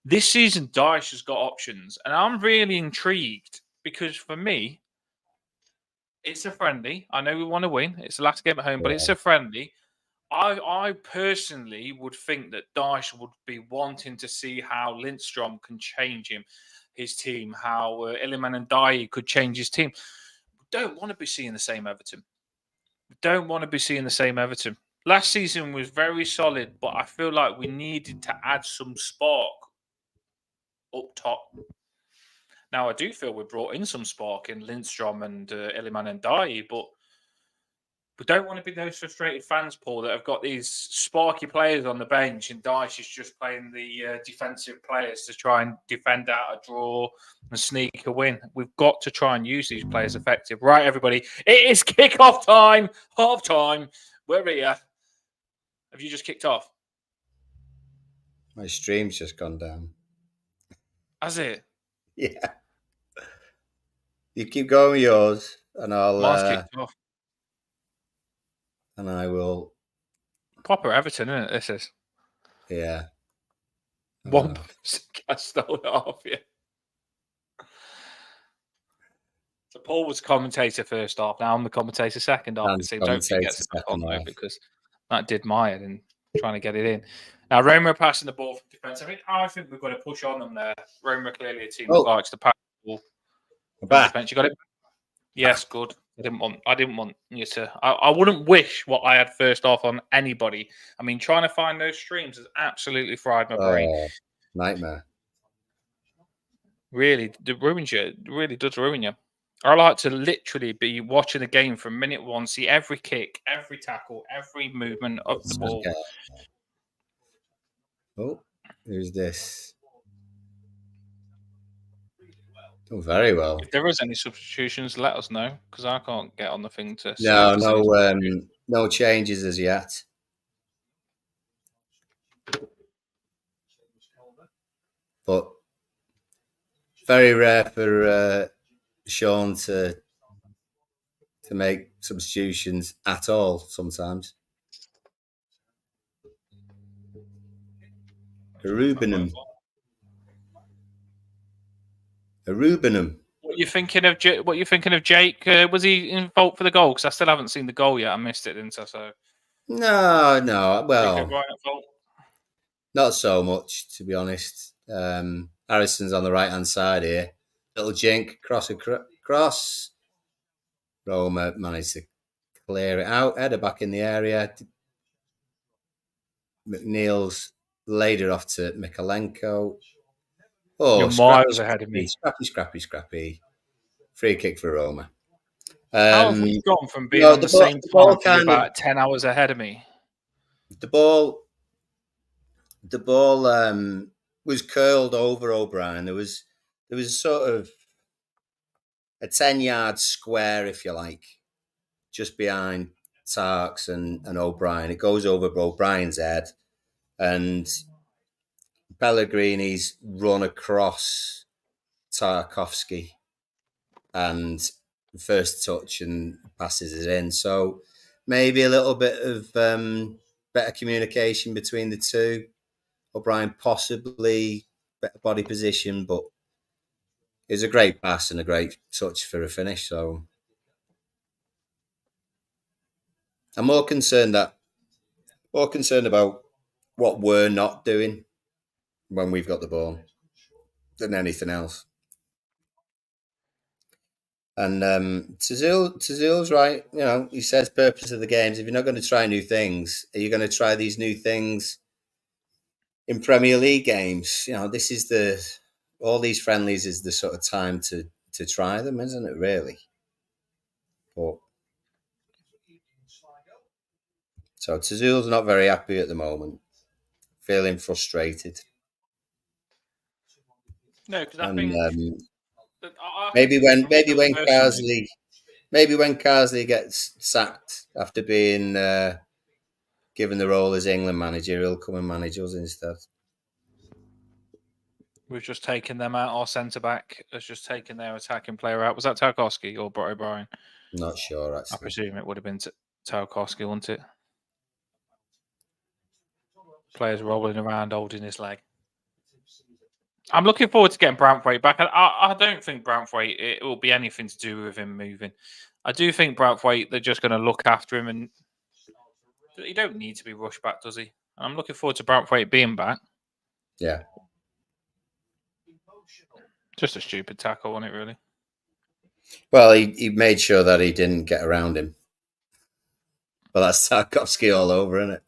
A: This season, Dyche has got options, and I'm really intrigued because for me, it's a friendly. I know we want to win. It's the last game at home, but it's a friendly. I personally would think that Dyche would be wanting to see how Lindstrom can change his team, how Iliman and Dye could change his team. We don't want to be seeing the same Everton. We don't want to be seeing the same Everton. Last season was very solid, but I feel like we needed to add some spark up top. Now, I do feel we brought in some spark in Lindstrom and Iliman and Dye, but we don't want to be those frustrated fans, Paul, that have got these sparky players on the bench and Dyche is just playing the defensive players to try and defend out a draw and sneak a win. We've got to try and use these players effective. Right, everybody, it is kick-off time, half-time. We're here. Have you just kicked off?
B: My stream's just gone down.
A: Has it?
B: Yeah. You keep going with yours, and I'll...
A: Mine's kicked off.
B: And I will...
A: Proper Everton, isn't it? This is.
B: Yeah.
A: One I stole it off you. So Paul was commentator first half. Now I'm the commentator second half. So don't forget to back on though, because that did my head in trying to get it in. Now Roma passing the ball from defence. I think we've got to push on them there. Roma clearly a team that likes to pass the ball.
B: Back.
A: You got it? Yes, good. I didn't want you to. I wouldn't wish what I had first off on anybody. I mean, trying to find those streams has absolutely fried my brain.
B: Nightmare.
A: Really, it ruins you. It really does ruin you. I like to literally be watching the game from minute one, see every kick, every tackle, every movement of the ball.
B: Oh, who's this? Oh, very well.
A: If there is any substitutions, let us know because I can't get on the thing to.
B: No changes as yet. But very rare for Sean to make substitutions at all. Sometimes. Rubenham.
A: What you thinking of? What you thinking of Jake? Was he in fault for the goal? Because I still haven't seen the goal yet. I missed it, didn't I? So
B: No. Well,
A: Right at fault?
B: not so much, to be honest. Harrison's on the right-hand side here. Little jink, cross. Roma managed to clear it out. Header back in the area. McNeil's laid it off to Mikalenko. Oh,
A: You're miles ahead of me.
B: Scrappy. Free kick for Roma.
A: How have we gone from being on the same time to about 10 hours ahead of me?
B: The ball was curled over O'Brien. There was sort of a 10-yard square, if you like, just behind Tarks and O'Brien. It goes over O'Brien's head, and Pellegrini's run across Tarkovsky and first touch and passes it in. So maybe a little bit of better communication between the two. O'Brien possibly better body position, but it was a great pass and a great touch for a finish. So I'm more concerned about what we're not doing when we've got the ball than anything else. And Tazil's right. You know, he says purpose of the games. If you're not going to try new things, are you going to try these new things in Premier League games? You know, this is all these friendlies is the sort of time to try them, isn't it? Really. But so Tazil's not very happy at the moment, feeling frustrated.
A: No, because I think
B: maybe when Carsley gets sacked after being given the role as England manager, he'll come and manage us instead.
A: We've just taken them out. Our centre back has just taken their attacking player out. Was that Tarkovsky or O'Brien?
B: Not sure, actually.
A: I presume it would have been Tarkovsky, wouldn't it? Players rolling around holding his leg. I'm looking forward to getting Branthwaite back. I don't think Branthwaite, it will be anything to do with him moving. I do think Branthwaite, they're just going to look after him, and he don't need to be rushed back, does he? I'm looking forward to Branthwaite being back.
B: Yeah.
A: Just a stupid tackle, wasn't it, really?
B: Well, he made sure that he didn't get around him. But that's Tarkovsky all over, isn't it?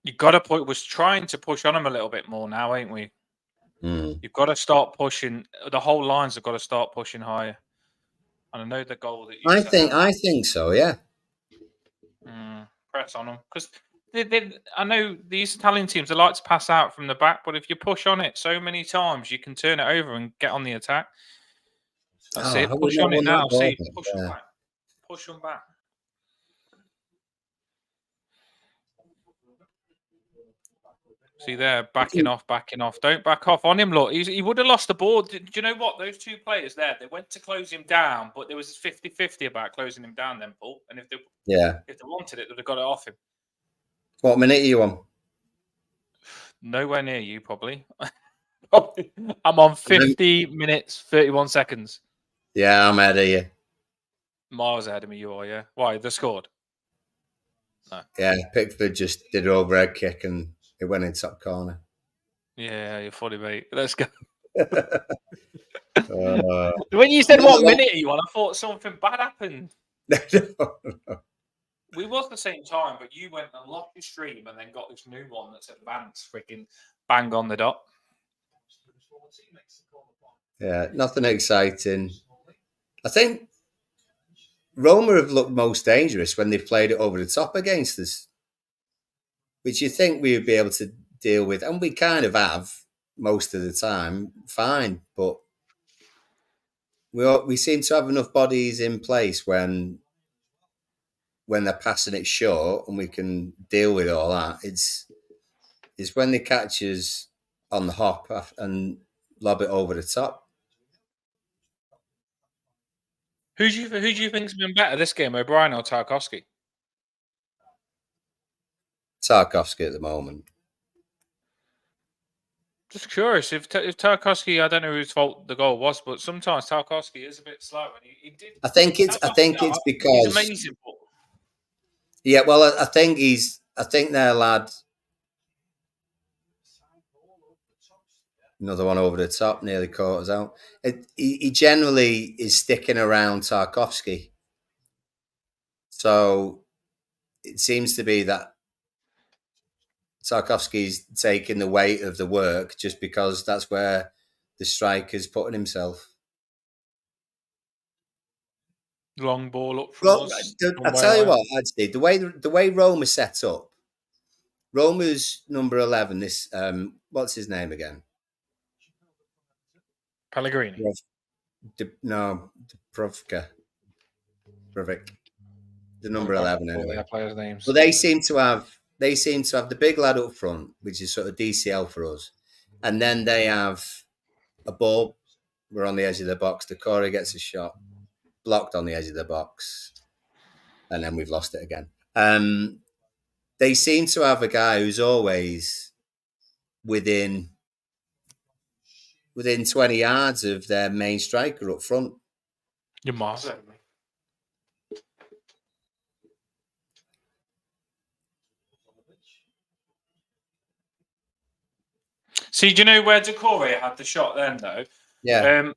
A: You've got to was trying to push on him a little bit more now, ain't we? You've got to start pushing. The whole lines have got to start pushing higher. And I know the goal that you
B: I think so, yeah.
A: Press on them. Because I know these Italian teams, they like to pass out from the back, but if you push on it so many times, you can turn it over and get on the attack. That's it. Push on it now. See, push them back. Push them back. See there, backing off. Don't back off on him. Look, he would have lost the ball. Do you know what? Those two players there, they went to close him down, but there was 50-50 about closing him down then, Paul. And if they wanted it, they'd have got it off him.
B: What minute are you on?
A: Nowhere near you, probably. I'm on 50 minutes, 31 seconds.
B: Yeah, I'm ahead of you.
A: Miles ahead of me, you are, yeah. Why? They scored? No.
B: Yeah, Pickford just did an overhead kick and it went in top corner.
A: Yeah, you're funny, mate. Let's go. When you said what minute are you on, I thought something bad happened.
B: No.
A: We was the same time, but you went and locked your stream and then got this new one that's advanced, freaking bang on the dot.
B: Yeah, nothing exciting. I think Roma have looked most dangerous when they've played it over the top against us, which you think we would be able to deal with, and we kind of have most of the time, fine, but we seem to have enough bodies in place when they're passing it short and we can deal with all that. It's when they catch us on the hop and lob it over the top.
A: Who do you think's been better this game, O'Brien or Tarkovsky?
B: Tarkovsky at the moment.
A: Just curious if Tarkowski, I don't know whose fault the goal was, but sometimes Tarkowski is a bit slow, and he did.
B: I think it's because
A: he's amazing.
B: Yeah, well, I think their lad. Another one over the top, nearly caught us out. He generally is sticking around Tarkowski, so it seems to be that Tarkowski's taking the weight of the work just because that's where the striker's putting himself.
A: Long ball up from us.
B: I tell you what, actually, the way Roma set up, Roma's number 11. This what's his name again?
A: Pellegrini.
B: Dubravka. The number 11 anyway.
A: Their players' names.
B: Well, they seem to have the big lad up front, which is sort of DCL for us, and then they have a ball. We're on the edge of the box. Decore gets a shot, blocked on the edge of the box, and then we've lost it again. They seem to have a guy who's always within 20 yards of their main striker up front.
A: Your Mars. See, do you know where Decore had the shot then, though?
B: Yeah.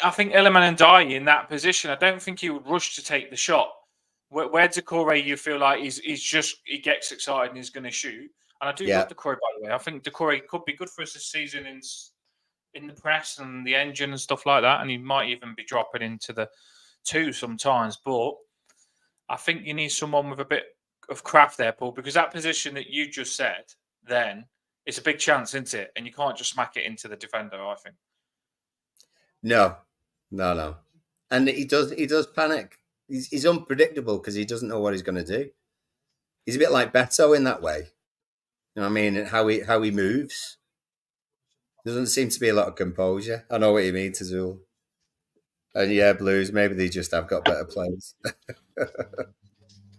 A: I think Eleman and Dye in that position, I don't think he would rush to take the shot. Where Decore, you feel like he gets excited and he's going to shoot. And I do love Decore, by the way. I think Decore could be good for us this season in the press and the engine and stuff like that. And he might even be dropping into the 2 sometimes. But I think you need someone with a bit of craft there, Paul, because that position that you just said then, it's a big chance, isn't it? And you can't just smack it into the defender, I think.
B: No. And he does panic. He's unpredictable because he doesn't know what he's going to do. He's a bit like Beto in that way. You know what I mean? How he moves. Doesn't seem to be a lot of composure. I know what you mean, Tazul. And yeah, Blues, maybe they just have got better players.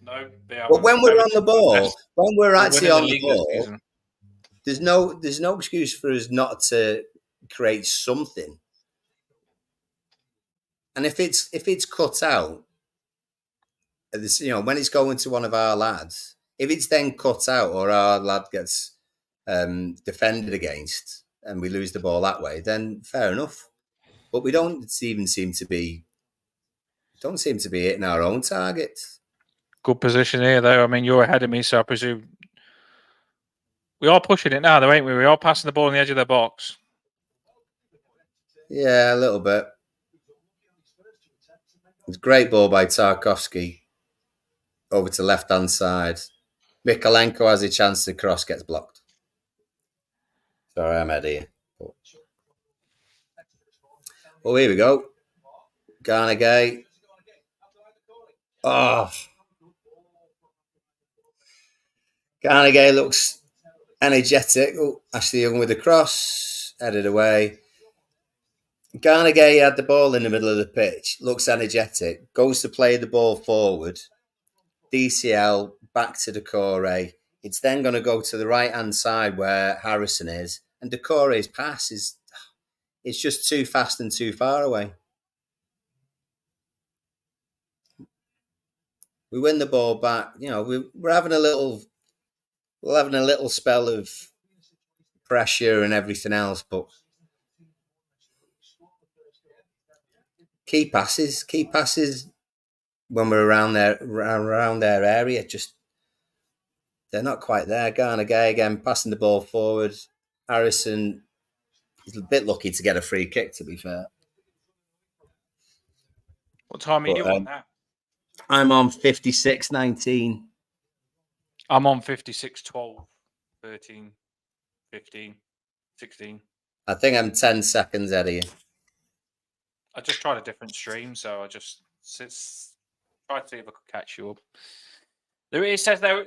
A: No,
B: but when we're on the ball, when we're actually on the ball, there's no excuse for us not to create something. And if it's cut out, when it's going to one of our lads, if it's then cut out or our lad gets defended against and we lose the ball that way, then fair enough. But we don't even seem to be hitting our own targets.
A: Good position here, though. I mean, you're ahead of me, so I presume we are pushing it now, though, ain't we? We are passing the ball on the edge of their box.
B: Yeah, a little bit. It's a great ball by Tarkowski over to left-hand side. Mikalenko has a chance to cross, gets blocked. Sorry, I'm Eddie. Well, here we go. Garnegay. Oh. Garnegay looks energetic. Oh, Ashley Young with the cross. Headed away. Garnegay had the ball in the middle of the pitch. Looks energetic. Goes to play the ball forward. DCL back to Decore. It's then going to go to the right-hand side where Harrison is. And Decore's pass it's just too fast and too far away. We win the ball back. You know, we're having a little spell of pressure and everything else, but key passes when we're around their area, just they're not quite there. Garnegay again passing the ball forward. Harrison is a bit lucky to get a free kick, to be fair.
A: What time are you on now?
B: I'm on 56:19.
A: I'm on 56:12, 13, 15, 16.
B: I think I'm 10 seconds ahead of you.
A: I just tried a different stream, so I just tried to see if I could catch you up. It says there,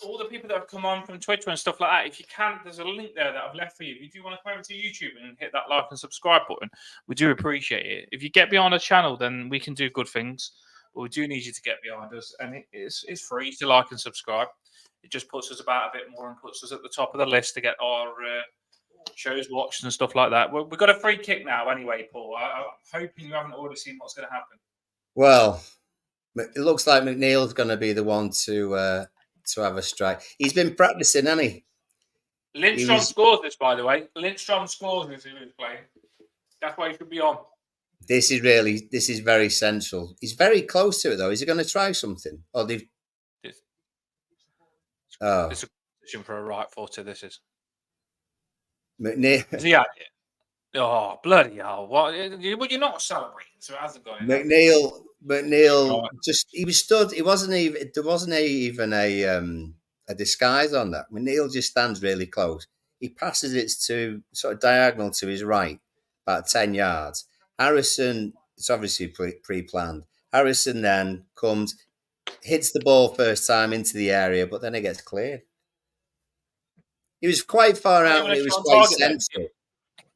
A: all the people that have come on from Twitter and stuff like that, if you can, there's a link there that I've left for you. If you do want to come over to YouTube and hit that like and subscribe button, we do appreciate it. If you get behind the channel, then we can do good things. But we do need you to get behind us, and it's free to like and subscribe. It just puts us about a bit more and puts us at the top of the list to get our shows watched and stuff like that. We've got a free kick now anyway, Paul. I'm hoping you haven't already seen what's going to happen.
B: Well, it looks like McNeil's going to be the one to have a strike. He's been practicing, hasn't he?
A: Lindstrom scores this, by the way. Lindstrom scores this. He was playing. That's why he should be on.
B: This is very central. He's very close to it, though. Is he going to try something? Or they've...
A: This
B: Oh,
A: is a position for a right footer. This is.
B: McNeil.
A: Yeah. Oh, bloody hell! What? Well, you're not celebrating, so it hasn't gone.
B: McNeil just, he was stood. It wasn't even, there wasn't even a disguise on that. McNeil just stands really close. He passes it to sort of diagonal to his right, about 10 yards. Harrison, it's obviously pre-planned. Harrison then comes, hits the ball first time into the area, but then it gets cleared. He was quite far out and it was quite central.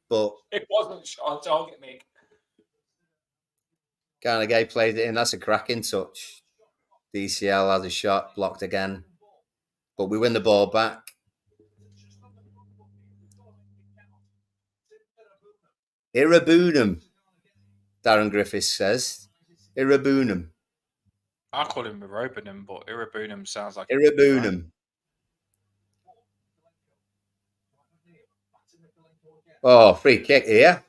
B: But
A: it wasn't on target, Nick.
B: Carnegie played it in. That's a cracking touch. DCL has a shot, blocked again. But we win the ball back. Irabunum, Darren Griffiths says. Irabunum.
A: I call him Irabunum, but Irabunum sounds like...
B: Irabunum. Oh, free kick here.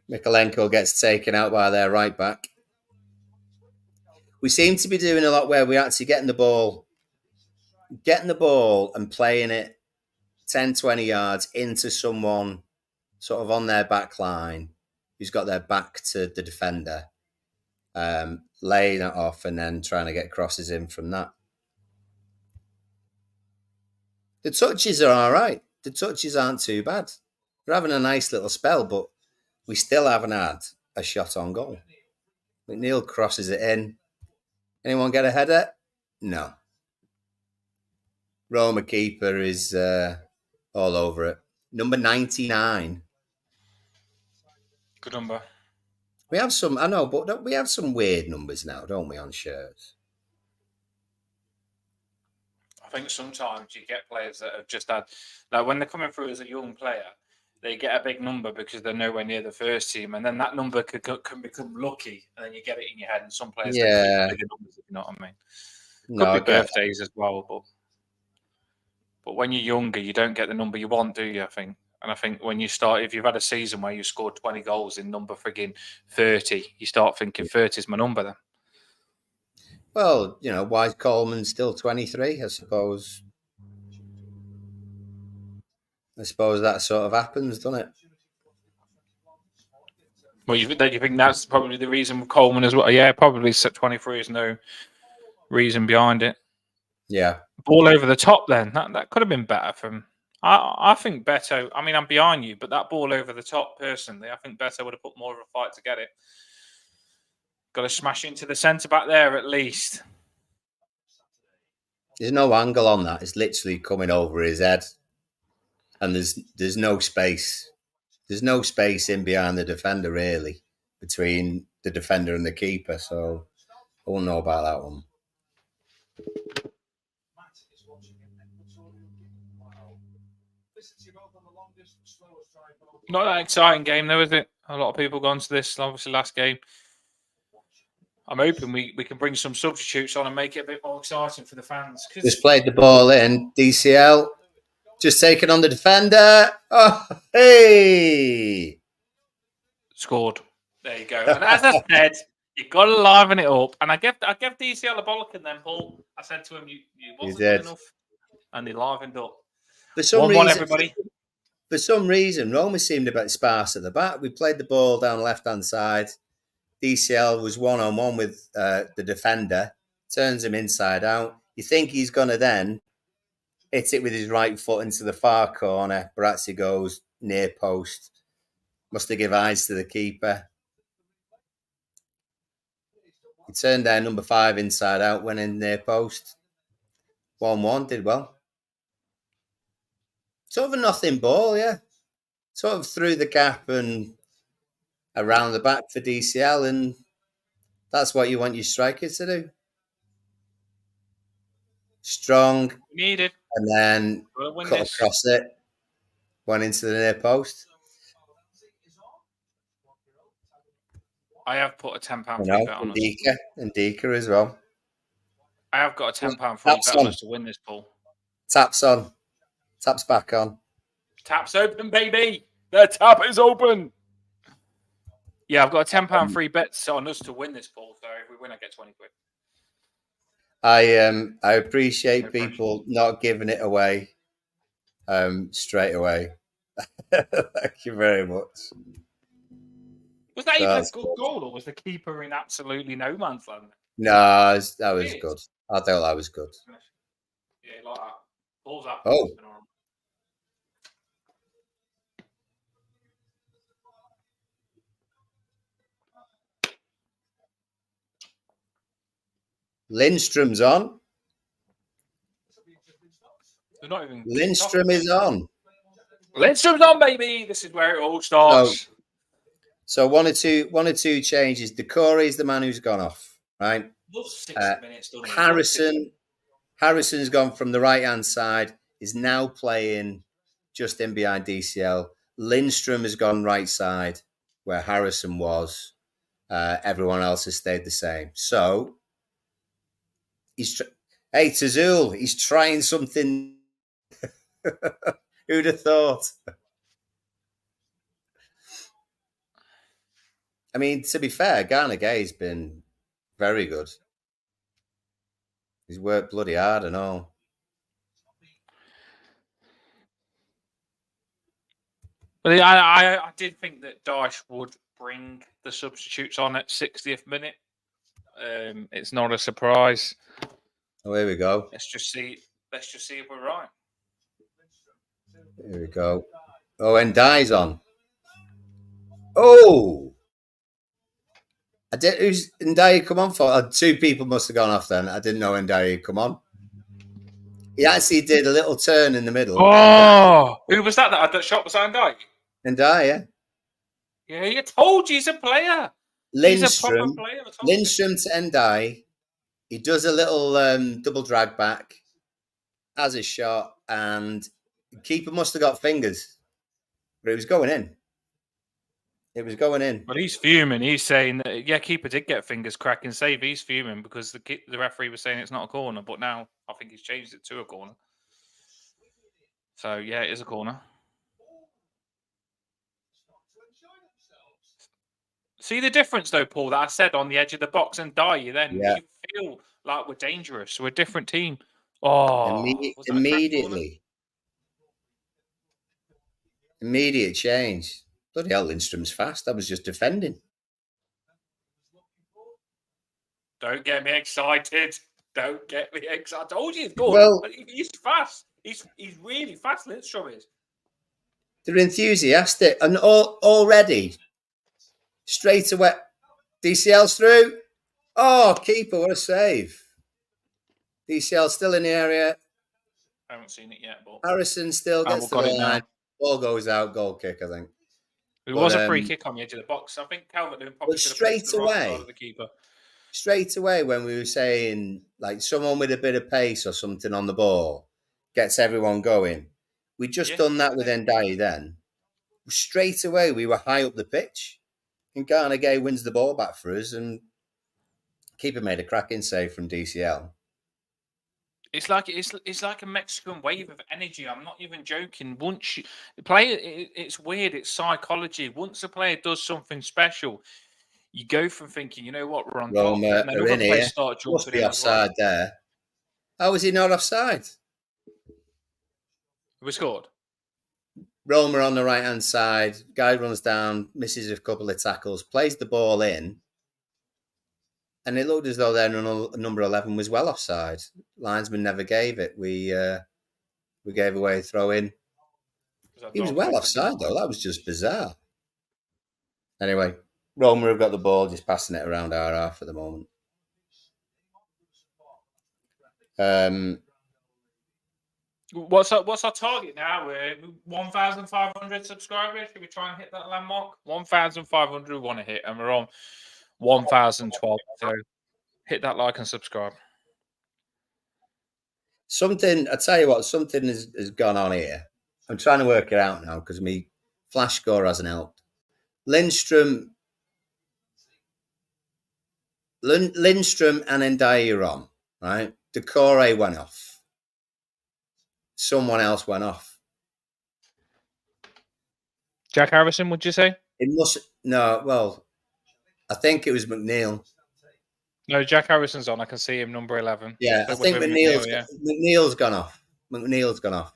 B: Mikolenko gets taken out by their right back. We seem to be doing a lot where we're actually getting the ball and playing it 10, 20 yards into someone sort of on their back line who's got their back to the defender, laying it off and then trying to get crosses in from that. The touches are all right. The touches aren't too bad. We're having a nice little spell, but we still haven't had a shot on goal. McNeil crosses it in. Anyone get a header? No. Roma keeper is all over it. Number 99.
A: Good number.
B: We have some, I know, but we have some weird numbers now, don't we, on shirts?
A: I think sometimes you get players that have just had, like when they're coming through as a young player, they get a big number because they're nowhere near the first team, and then that number can become lucky, and then you get it in your head. And some players,
B: yeah,
A: bigger numbers, if you know what I mean. Could be birthdays as well, but when you're younger, you don't get the number you want, do you? I think, and I think when you start, if you've had a season where you scored 20 goals in number frigging 30, you start thinking 30 is my number then.
B: Well, you know, why is Coleman still 23? I suppose that sort of happens, doesn't it?
A: Well, you think that's probably the reason with Coleman as well? Yeah, probably 23 is no reason behind it.
B: Yeah.
A: Ball over the top then. That could have been better from... I think Beto... I mean, I'm behind you, but that ball over the top, personally, I think Beto would have put more of a fight to get it. Got to smash into the centre back there at least.
B: There's no angle on that. It's literally coming over his head. And there's no space. There's no space in behind the defender, really, between the defender and the keeper. So I won't know about that one.
A: Not that exciting game, though, is it? A lot of people gone to this, obviously, last game. I'm hoping we can bring some substitutes on and make it a bit more exciting for the fans.
B: Just played the ball in. DCL just taking on the defender. Oh, hey!
A: Scored. There you go. And as I said, you've got to liven it up. And I gave DCL a bollocking then, Paul. I said to him, you wasn't good enough. And he livened up.
B: For some reason, everybody. For some reason, Roma seemed a bit sparse at the back. We played the ball down left-hand side. DCL was one-on-one with the defender, turns him inside out. You think he's going to then hit it with his right foot into the far corner. Barazzi goes near post. Must have given eyes to the keeper. He turned down number 5 inside out, went in near post. 1-1, did well. Sort of a nothing ball, yeah. Sort of through the gap and around the back for DCL, and that's what you want your striker to do. Strong.
A: Needed.
B: And then cut across it. One into the near post.
A: I have put a £10 free bet on us.
B: And Dika as well.
A: I have got a £10 free bet on us to win this pool.
B: Taps on. Taps back on.
A: Taps open, baby. The tap is open. Yeah, I've got a £10 free bet on us to win this pool. So if we win, I get 20 quid.
B: I appreciate people not giving it away straight away. Thank you very much.
A: Was that even a good goal, or was the keeper in absolutely no man's land?
B: No, that was good. I thought that was good.
A: Yeah, like that. Balls up.
B: Oh. Lindstrom's on.
A: Not even
B: Lindstrom is on.
A: Lindstrom's on, baby. This is where it all starts.
B: So one or two changes. Decore is the man who's gone off, right?
A: 60 minutes.
B: Harrison's gone from the right hand side. Is now playing just in behind DCL. Lindstrom has gone right side where Harrison was. Everyone else has stayed the same. So hey, Tazul, he's trying something. Who'd have thought? I mean, to be fair, Garner Gay's been very good. He's worked bloody hard and all.
A: But I did think that Dyche would bring the substitutes on at 60th minute. It's not a surprise.
B: Oh, here we go.
A: Let's just see if we're right.
B: Here we go. Oh, and Ndai's on. Oh, who's Ndai come on for? Two people must have gone off then. I didn't know Ndai had come on. He actually did a little turn in the middle.
A: Oh, who was that had that shot beside Ndai?
B: Ndai, yeah.
A: Yeah, you told you he's a player.
B: Lindstrom,
A: he's a proper player.
B: Lindstrom to Ndai. He does a little double drag back, has a shot, and the keeper must have got fingers, but it was going in. It was going in.
A: But he's fuming. He's saying that, yeah, keeper did get fingers cracking save. He's fuming because the referee was saying it's not a corner, but now I think he's changed it to a corner. So, yeah, it is a corner. See the difference, though, Paul, that I said on the edge of the box and you feel like we're dangerous. We're a different team. Oh,
B: immediately. Immediate change. Bloody hell, Lindstrom's fast. I was just defending.
A: Don't get me excited. Don't get me excited. I told you he's good.
B: Well,
A: he's fast. He's really fast, Lindstrom is.
B: They're enthusiastic. And already, straight away, DCL's through. Oh, keeper, what a save. DCL still in the area.
A: I haven't seen it yet, but
B: Harrison still gets the line. Ball goes out, goal kick, I think.
A: It was a free kick on the edge of the box. I think Calvert-Lewin probably should have placed the right side of the keeper.
B: Straight away, when we were saying like someone with a bit of pace or something on the ball gets everyone going, we just done that with Ndai then. Straight away, we were high up the pitch, and Garner Gay wins the ball back for us, and keeper made a cracking save from DCL.
A: It's like a Mexican wave of energy. I'm not even joking. Once you play, it's weird. It's psychology. Once a player does something special, you go from thinking, you know what, we're on top, and then other players start jumping
B: must be offside there. How was he not offside?
A: We scored.
B: Roma on the right hand side. Guy runs down, misses a couple of tackles, plays the ball in. And it looked as though their number 11 was well offside. Linesman never gave it. We gave away a throw in. He was well offside, though. That was just bizarre. Anyway, Roma have got the ball, just passing it around our half at the moment.
A: What's our target now? We're 1,500 subscribers. Should we try and hit that landmark? 1,500 we want to hit, and we're on 1,012. So hit that like and subscribe.
B: I tell you what, something has gone on here. I'm trying to work it out now because my flash score hasn't helped. Lindstrom and Ndiaye are on, right? Decore went off. Someone else went off.
A: Jack Harrison, would you say?
B: It must no. Well, I think it was McNeil.
A: No, Jack Harrison's on. I can see him, number 11.
B: Yeah,
A: So
B: I think McNeil's gone off. McNeil's gone off.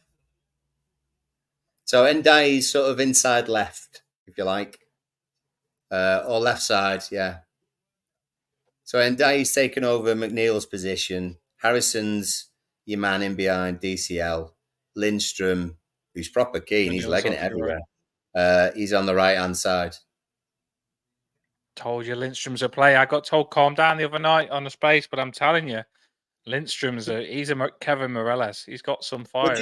B: So Ndiaye's sort of inside left, if you like, or left side, yeah. So Ndiaye's taken over McNeil's position. Harrison's your man in behind, DCL. Lindstrom, who's proper keen, he's legging it everywhere. He's on the right-hand side.
A: Told you Lindstrom's a player. I got told calm down the other night on the space, but I'm telling you, Lindstrom's he's a Kevin Morales. He's got some fire.
B: Well,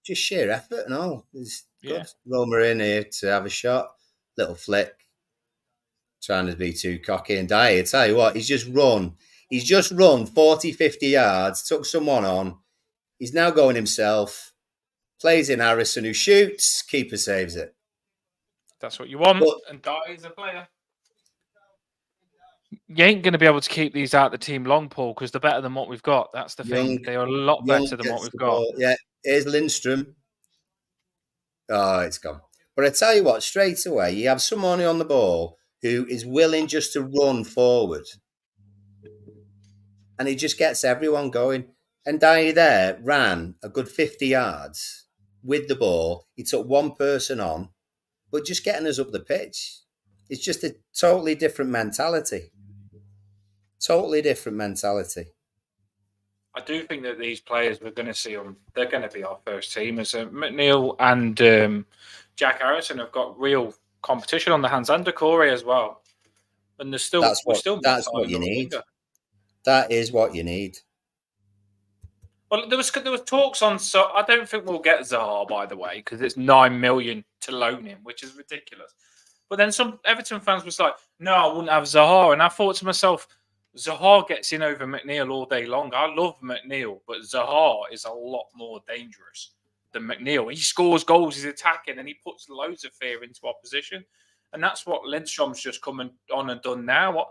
B: just sheer effort and all. It's good. Roma in here to have a shot. Little flick. Trying to be too cocky. And Ndiaye, I tell you what, he's just run 40, 50 yards, took someone on. He's now going himself. Plays in Harrison, who shoots. Keeper saves it. That's
A: what you want. And Ndiaye's a player. You ain't going to be able to keep these out of the team long, Paul, because they're better than what we've got. That's the thing. They are a lot better than what we've got.
B: Yeah, here's Lindstrom. Oh, it's gone. But I tell you what, straight away, you have someone on the ball who is willing just to run forward. And he just gets everyone going. And Ndiaye there ran a good 50 yards with the ball. He took one person on, but just getting us up the pitch. It's just a totally different mentality. Totally different mentality.
A: I do think that these players, we're going to see them. They're going to be our first teamers. McNeil and Jack Harrison have got real competition on the hands, and Decore as well. And there's still
B: that's what you need. That is what you need.
A: Well, there was talks on. So I don't think we'll get Zaha, by the way, because it's $9 million to loan him, which is ridiculous. But then some Everton fans was like, "No, I wouldn't have Zaha," and I thought to myself, Zaha gets in over McNeil all day long. I love McNeil, but Zaha is a lot more dangerous than McNeil. He scores goals, he's attacking, and he puts loads of fear into opposition. And that's what Lindstrom's just coming on and done now.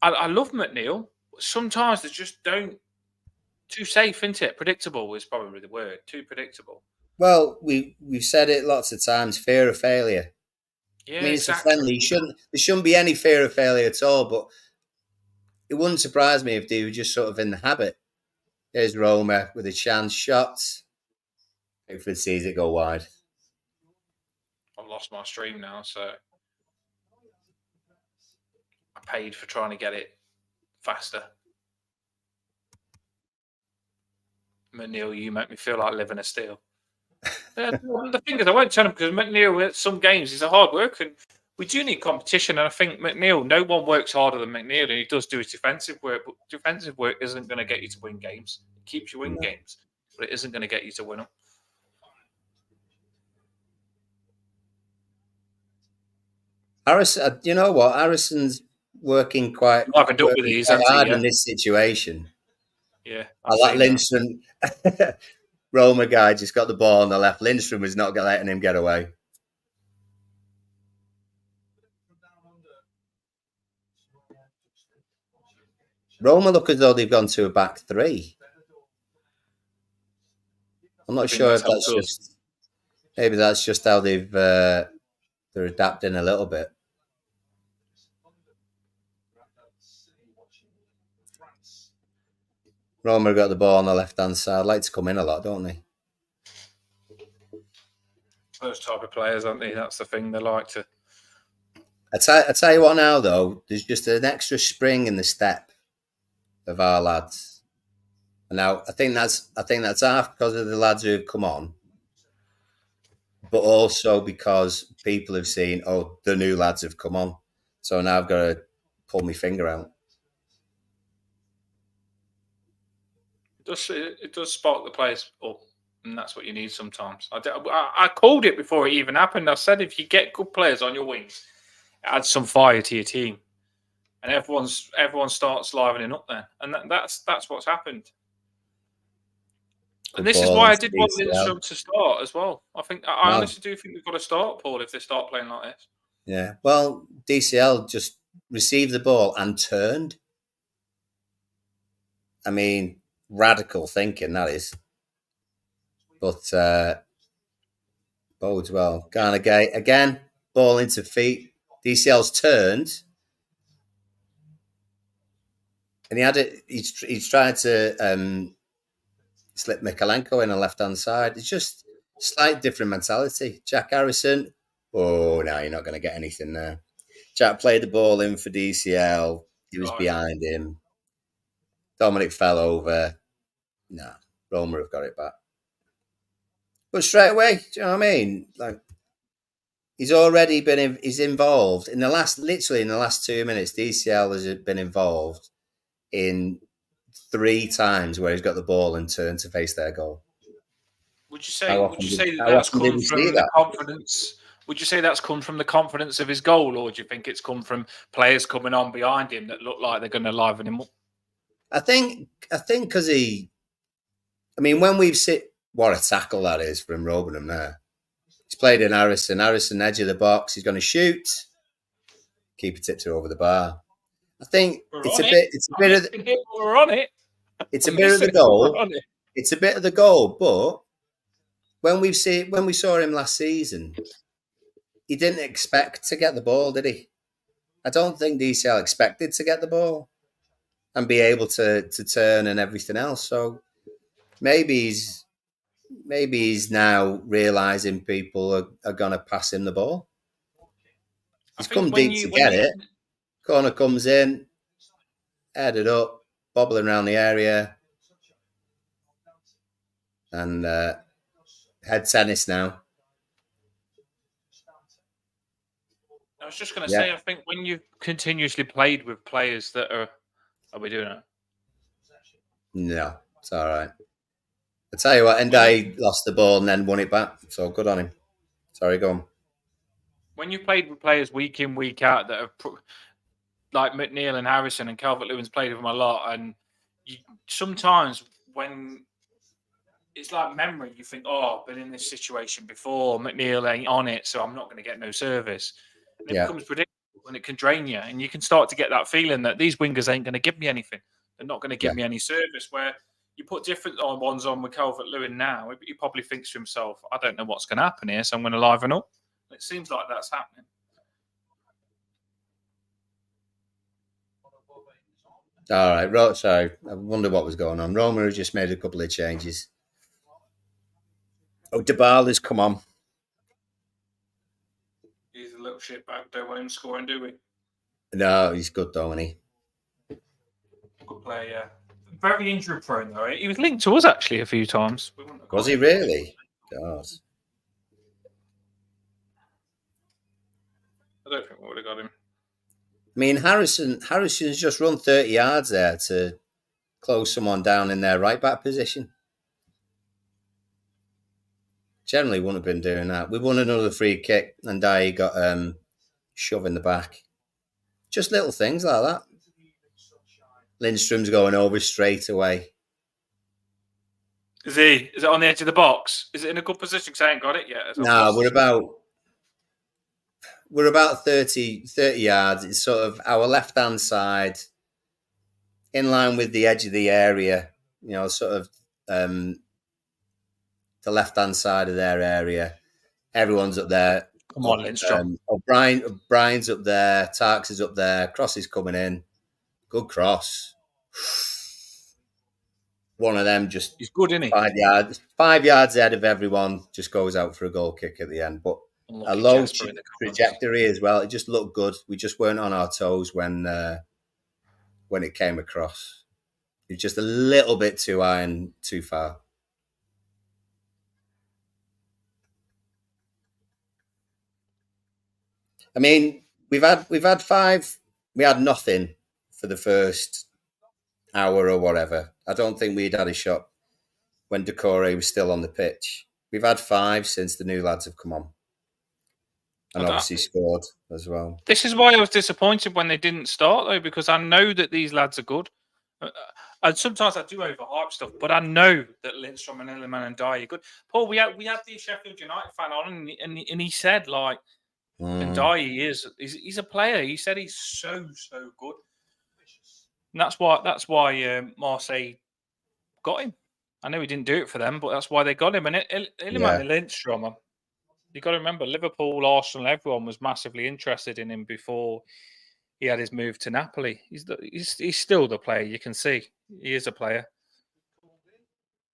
A: I love McNeil, but sometimes they just don't. Too safe, isn't it? Predictable is probably the word. Too predictable.
B: Well, we've said it lots of times. Fear of failure.
A: Yeah,
B: I mean, it's a friendly. There shouldn't be any fear of failure at all. But it wouldn't surprise me if they were just sort of in the habit. There's Roma with a chance shot. Pickford sees it go wide.
A: I've lost my stream now, so I paid for trying to get it faster. McNeil, you make me feel like living a steal. The thing is, I won't tell him because McNeil, at some games, he's a hard worker, and we do need competition. And I think McNeil, no one works harder than McNeil, and he does do his defensive work. But defensive work isn't going to get you to win games. It keeps you in games, but it isn't going to get you to win them.
B: Harrison, you know what? Harrison's working quite
A: hard
B: in this situation.
A: Yeah,
B: I like Lindstrom. Roma guy just got the ball on the left. Lindstrom was not letting him get away. Roma look as though they've gone to a back three. I'm not sure if that's just maybe that's just how they're adapting a little bit. Roma got the ball on the left-hand side. Like to come in a lot, don't they?
A: Those type of players, aren't they? That's the thing they like to.
B: I tell you what now, though. There's just an extra spring in the step of our lads. And now I think that's half because of the lads who have come on, but also because people have seen, oh, the new lads have come on. So now I've got to pull my finger out.
A: It does spark the players up, and that's what you need sometimes. I called it before it even happened. I said if you get good players on your wings, it adds some fire to your team, and everyone starts livening up then, and that's what's happened. And this is why I did want Lindstrom to start as well. I honestly do think we've got to start, Paul, if they start playing like this.
B: Yeah. Well, DCL just received the ball and turned. I mean, radical thinking, that is. But bodes well. Garnegate again, ball into feet. DCL's turned. And he had it. He's tried to slip Mikalenko in on the left-hand side. It's just slight different mentality. Jack Harrison, oh, no, you're not going to get anything there. Jack played the ball in for DCL. He was behind him. Dominic fell over. No, Roma have got it back. But straight away, do you know what I mean? Like, he's already been he's involved in the last 2 minutes. DCL has been involved in 3 times where he's got the ball and turned to face their goal.
A: Would you say that's come from the confidence? Would you say that's come from the confidence of his goal, or do you think it's come from players coming on behind him that look like they're going to liven him up?
B: I think because when we've what a tackle that is from Robinham there. He's played in Harrison, edge of the box. He's going to shoot. Keeper tips it over the bar. I think it's a bit of the goal. It's a bit of the goal, but when we saw him last season, he didn't expect to get the ball, did he? I don't think DCL expected to get the ball and be able to turn and everything else. So maybe he's now realising people are going to pass him the ball. He's come deep to get it. Corner comes in, headed up, bobbling around the area, and head tennis now.
A: I was just going to say, I think when you've continuously played with players that are we doing it?
B: No, it's all right. I tell you what, Ndai lost the ball and then won it back, so good on him. Sorry, go on.
A: When you played with players week in, week out that have, like McNeil and Harrison and Calvert-Lewin's played with them a lot, and sometimes when it's like memory, you think, oh, I've been in this situation before, McNeil ain't on it, so I'm not going to get no service. And it becomes predictable and it can drain you, and you can start to get that feeling that these wingers ain't going to give me anything. They're not going to give me any service, where you put different ones on with Calvert-Lewin now, he probably thinks to himself, I don't know what's going to happen here, so I'm going to liven up. It seems like that's happening.
B: All right, sorry. I wonder what was going on. Roma has just made a couple of changes. Oh, Dybala's come on.
A: He's a little shit back. Don't want him scoring, do we?
B: No, he's good, though, isn't he?
A: Good player, yeah. Very injury prone, though. He was linked to us, actually, a few times.
B: Was he really? God.
A: I don't think we would have got him.
B: I mean, Harrison's just run 30 yards there to close someone down in their right-back position. Generally wouldn't have been doing that. We won another free kick and Dai got shoved in the back. Just little things like that. Lindstrom's going over straight away.
A: Is it on the edge of the box? Is it in a good position? Because I ain't got it yet.
B: No, we're about 30 yards. It's sort of our left-hand side, in line with the edge of the area, sort of the left-hand side of their area. Everyone's up there.
A: Come on, Lindstrom.
B: O'Brien's up there. Tarks is up there. Cross is coming in. Good cross. One of them just...
A: He's good, isn't he?
B: 5 yards ahead of everyone, just goes out for a goal kick at the end. But a low trajectory as well. It just looked good. We just weren't on our toes when it came across. It was just a little bit too high and too far. I mean, we've had 5. We had nothing for the first hour or whatever. I don't think we'd had a shot when Decore was still on the pitch. We've had 5 since the new lads have come on. And obviously scored as well.
A: This is why I was disappointed when they didn't start, though, because I know that these lads are good. And sometimes I do overhype stuff, but I know that Lindstrom and Illiman and Dyer are good. Paul, we had the Sheffield United fan on, and he said like, and Dyer he's a player. He said he's so good, and that's why Marseille got him. I know he didn't do it for them, but that's why they got him. And Illiman and Lindstrom, you got to remember, Liverpool, Arsenal, everyone was massively interested in him before he had his move to Napoli. He's still the player. You can see he is a player.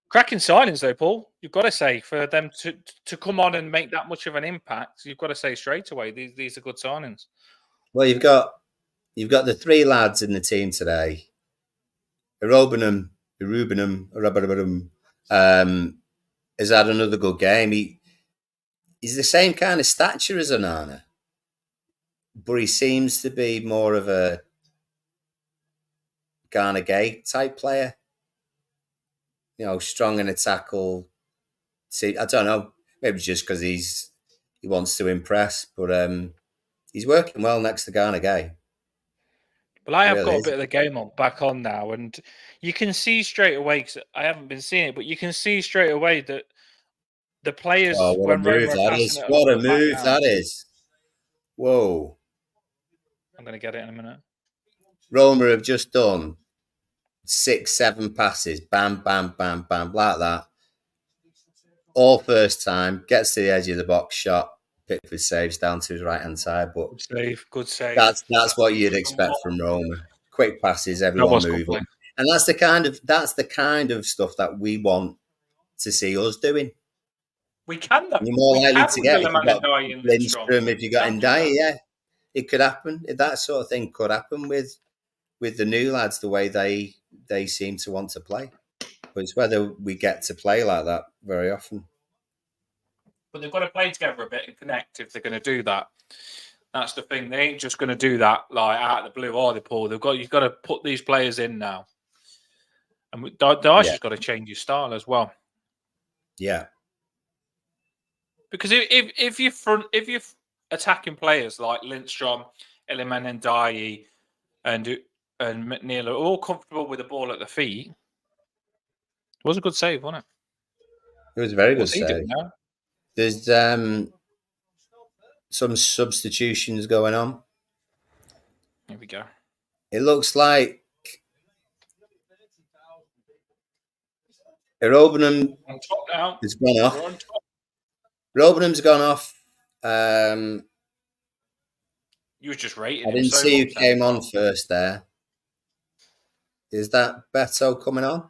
A: Cracking signings though, Paul. You've got to say, for them to come on and make that much of an impact, you've got to say straight away these are good signings.
B: Well, you've got the three lads in the team today. Irobinum has had another good game. He's the same kind of stature as Onana, but he seems to be more of a Gana Gay type player. You know, strong in a tackle. See, I don't know. Maybe just because he wants to impress, but he's working well next to Gana Gay.
A: Well, I have got a bit of the game back on now, and you can see straight away, because I haven't been seeing it, but you can see straight away that the players,
B: what a move that is. What a move that is. Whoa.
A: I'm going to get it in a minute.
B: Roma have just done 6-7 passes. Bam, bam, bam, bam, like that. All first time. Gets to the edge of the box, shot. Pickford saves down to his right-hand side. But
A: good save.
B: That's what you'd expect from Roma. Quick passes, everyone moving. And that's the kind of stuff that we want to see us doing.
A: We can.
B: You're more likely to get Lindstrom if you got Ndiaye. Yeah, it could happen. That sort of thing could happen with the new lads, the way they seem to want to play. But it's whether we get to play like that very often.
A: But they've got to play together a bit and connect if they're going to do that. That's the thing. They ain't just going to do that like out of the blue, are they, Paul? You've got to put these players in now. And Dyche's got to change his style as well. Yeah. Because if you're attacking players like Lindstrom, Illiman and Ndiaye and McNeil are all comfortable with the ball at the feet, it was a good save, wasn't it?
B: It was a very good save. There's some substitutions going on.
A: Here we go.
B: It looks like Irobinum has gone off. Robinham's gone off.
A: You were just rating.
B: I didn't see who came on first there. Is that Beto coming on?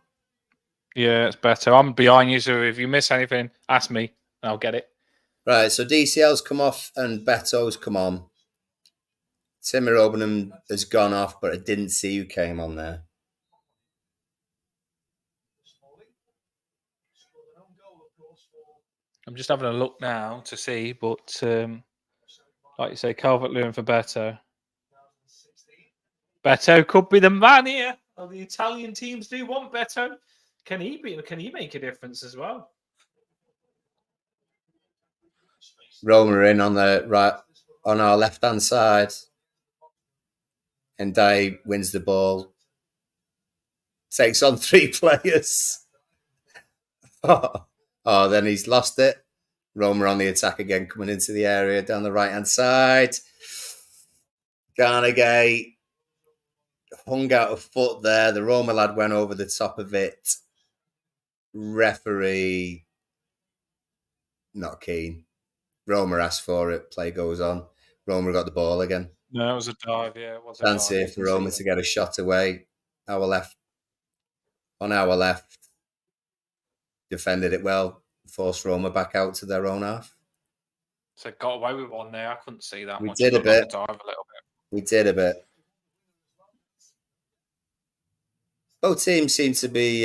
A: Yeah, it's Beto. I'm behind you, so if you miss anything, ask me. I'll get it.
B: Right, so DCL's come off and Beto's come on. Tim Irobinum has gone off, but I didn't see who came on there.
A: I'm just having a look now to see, but like you say, Calvert-Lewin for Beto. Beto could be the man here. Oh, the Italian teams do want Beto. Can he make a difference as well?
B: Roma in on the right, on our left-hand side. And Ndiaye wins the ball. Takes on 3 players. Oh, then he's lost it. Roma on the attack again, coming into the area down the right-hand side. Garnegay hung out a foot there. The Roma lad went over the top of it. Referee not keen. Roma asked for it. Play goes on. Roma got the ball again.
A: No, it was a dive. Yeah, it was a
B: chance here for Roma to get a shot away. On our left. Defended it well. Forced Roma back out to their own half.
A: So got away with one there. I couldn't see that.
B: We did a bit.
A: Dive a little bit.
B: We did a bit. Both teams seem to be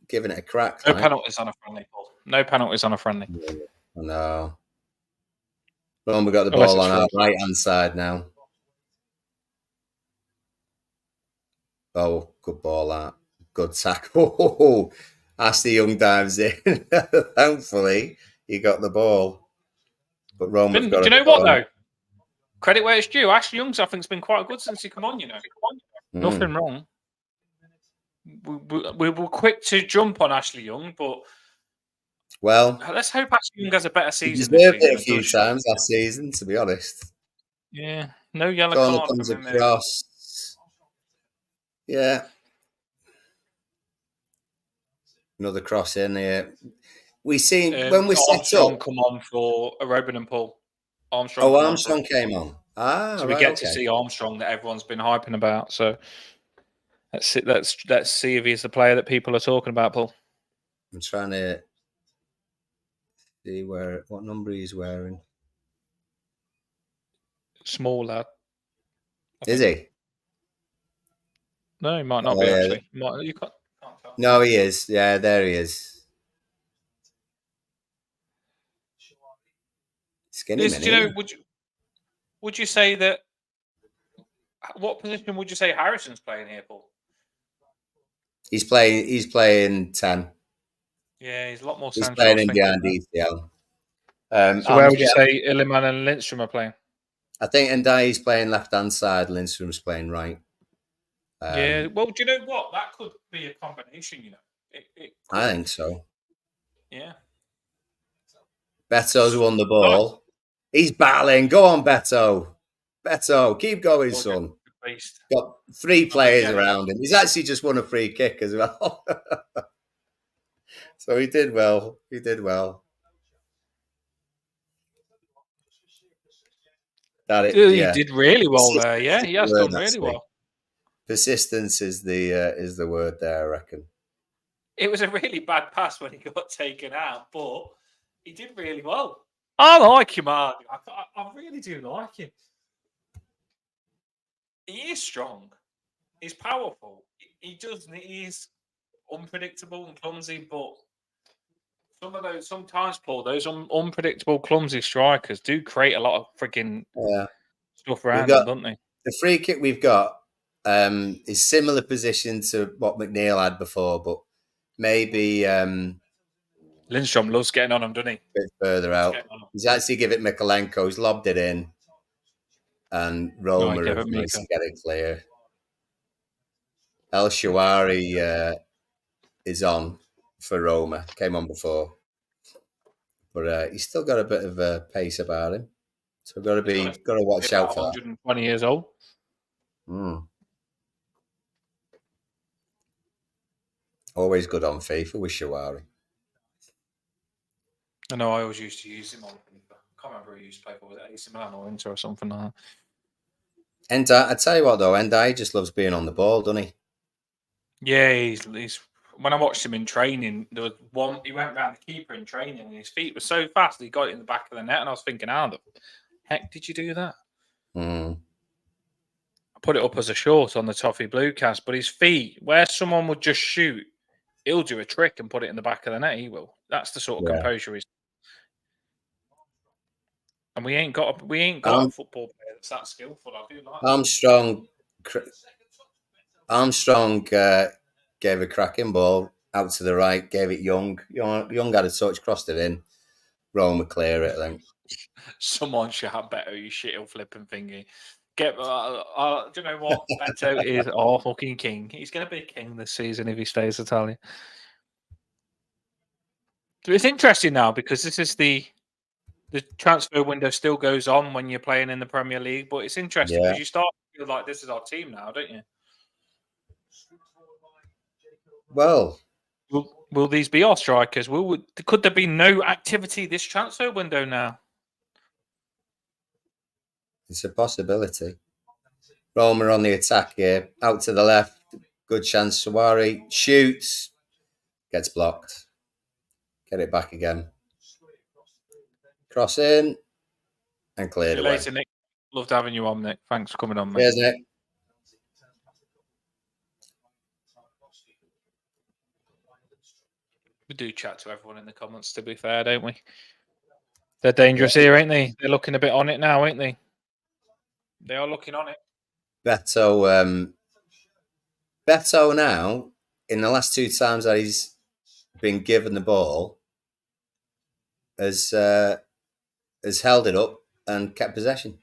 B: giving it a crack.
A: No penalties on a friendly, Paul. No penalties on a friendly.
B: No. Roma got the ball on our right-hand side now. Oh, good ball, that. Good tackle. Oh, Ashley Young dives in. Thankfully, he got the ball. But Roma's got
A: do you know what, though? Credit where it's due. Ashley Young's, I think, has been quite good since he come on, you know. Nothing wrong. we were quick to jump on Ashley Young, but let's hope Ashley Young has a better season this
B: deserved
A: season.
B: it a few times last season, to be honest.
A: Yeah, no yellow
B: Corner
A: card
B: comes
A: from him.
B: across. Yeah. Another cross in here. We seen when we set up.
A: Come on for Robin and Paul.
B: Armstrong came on.
A: So we get to see Armstrong that everyone's been hyping about. So let's see if he's the player that people are talking about, Paul.
B: I'm trying to see what number he's wearing.
A: Small lad.
B: Is he?
A: No, he might not be actually. You can't tell.
B: No, he is. Yeah, there he is. Skinny man.
A: Do you know? Would you say that? What position would you say Harrison's playing here, Paul?
B: He's playing 10.
A: Yeah, he's a lot more.
B: He's playing in behind DCL.
A: So where would you say Illiman and Lindstrom are playing?
B: I think Ndai's playing left-hand side. Lindstrom's playing right.
A: Yeah. Well, do you know what? That could be a combination. You know.
B: I think so.
A: Yeah.
B: Beto's won the ball. He's battling. Go on, Beto. Beto, keep going, son. Got 3 players around him. He's actually just won a free kick as well. So he did well. He did well.
A: He did really well there. Yeah, he has done really well.
B: Persistence is the word there, I reckon.
A: It was a really bad pass when he got taken out, but he did really well. I like him, I really do like him. He is strong. He's powerful. He is unpredictable and clumsy, but sometimes, Paul, those unpredictable, clumsy strikers do create a lot of freaking stuff around them, don't they?
B: The free kick we've got is similar position to what McNeil had before, but maybe
A: Lindstrom loves getting on him, doesn't he?
B: A bit further out. He's actually given it Mikolenko. He's lobbed it in, and Roma have managed to get it clear. El Shawari is on for Roma. Came on before, but he's still got a bit of pace about him. So got to watch out for that.
A: 120 years old.
B: Always good on FIFA with Shawari.
A: I know. I always used to use him on FIFA. I can't remember who he used to play for. Was it AC Milan or Inter or something like that?
B: And I tell you what, though, Ndai just loves being on the ball, doesn't he?
A: Yeah, he's. When I watched him in training, there was one. He went round the keeper in training, and his feet were so fast he got it in the back of the net. And I was thinking, how the heck did you do that? I put it up as a short on the TOFFEE BLUECAST, but his feet, where someone would just shoot, he'll do a trick and put it in the back of the net. He will. That's the sort of composure he's. And we ain't got a football player that's that skillful. I do like
B: Armstrong gave a cracking ball out to the right, gave it Young. Young had a touch, crossed it in. Roma clear it, I think.
A: Someone shout better, you shit'll flipping thingy. Do you know what? Beto is our fucking king. He's going to be king this season if he stays Italian. It's interesting now because this is the transfer window still goes on when you're playing in the Premier League, but it's interesting because you start to feel like this is our team now, don't you?
B: Well,
A: will these be our strikers? Could there be no activity this transfer window now?
B: It's a possibility. Roma on the attack here, out to the left, good chance. Sawari shoots, gets blocked. Get it back again. Cross in and cleared away.
A: Later, Nick. Loved having you on, Nick. Thanks for coming on, mate.
B: Cheers, Nick.
A: We do chat to everyone in the comments, to be fair, don't we? They're dangerous here, ain't they? They're looking a bit on it now, ain't they? They are looking on it.
B: Beto now, in the last 2 times that he's been given the ball, has held it up and kept possession.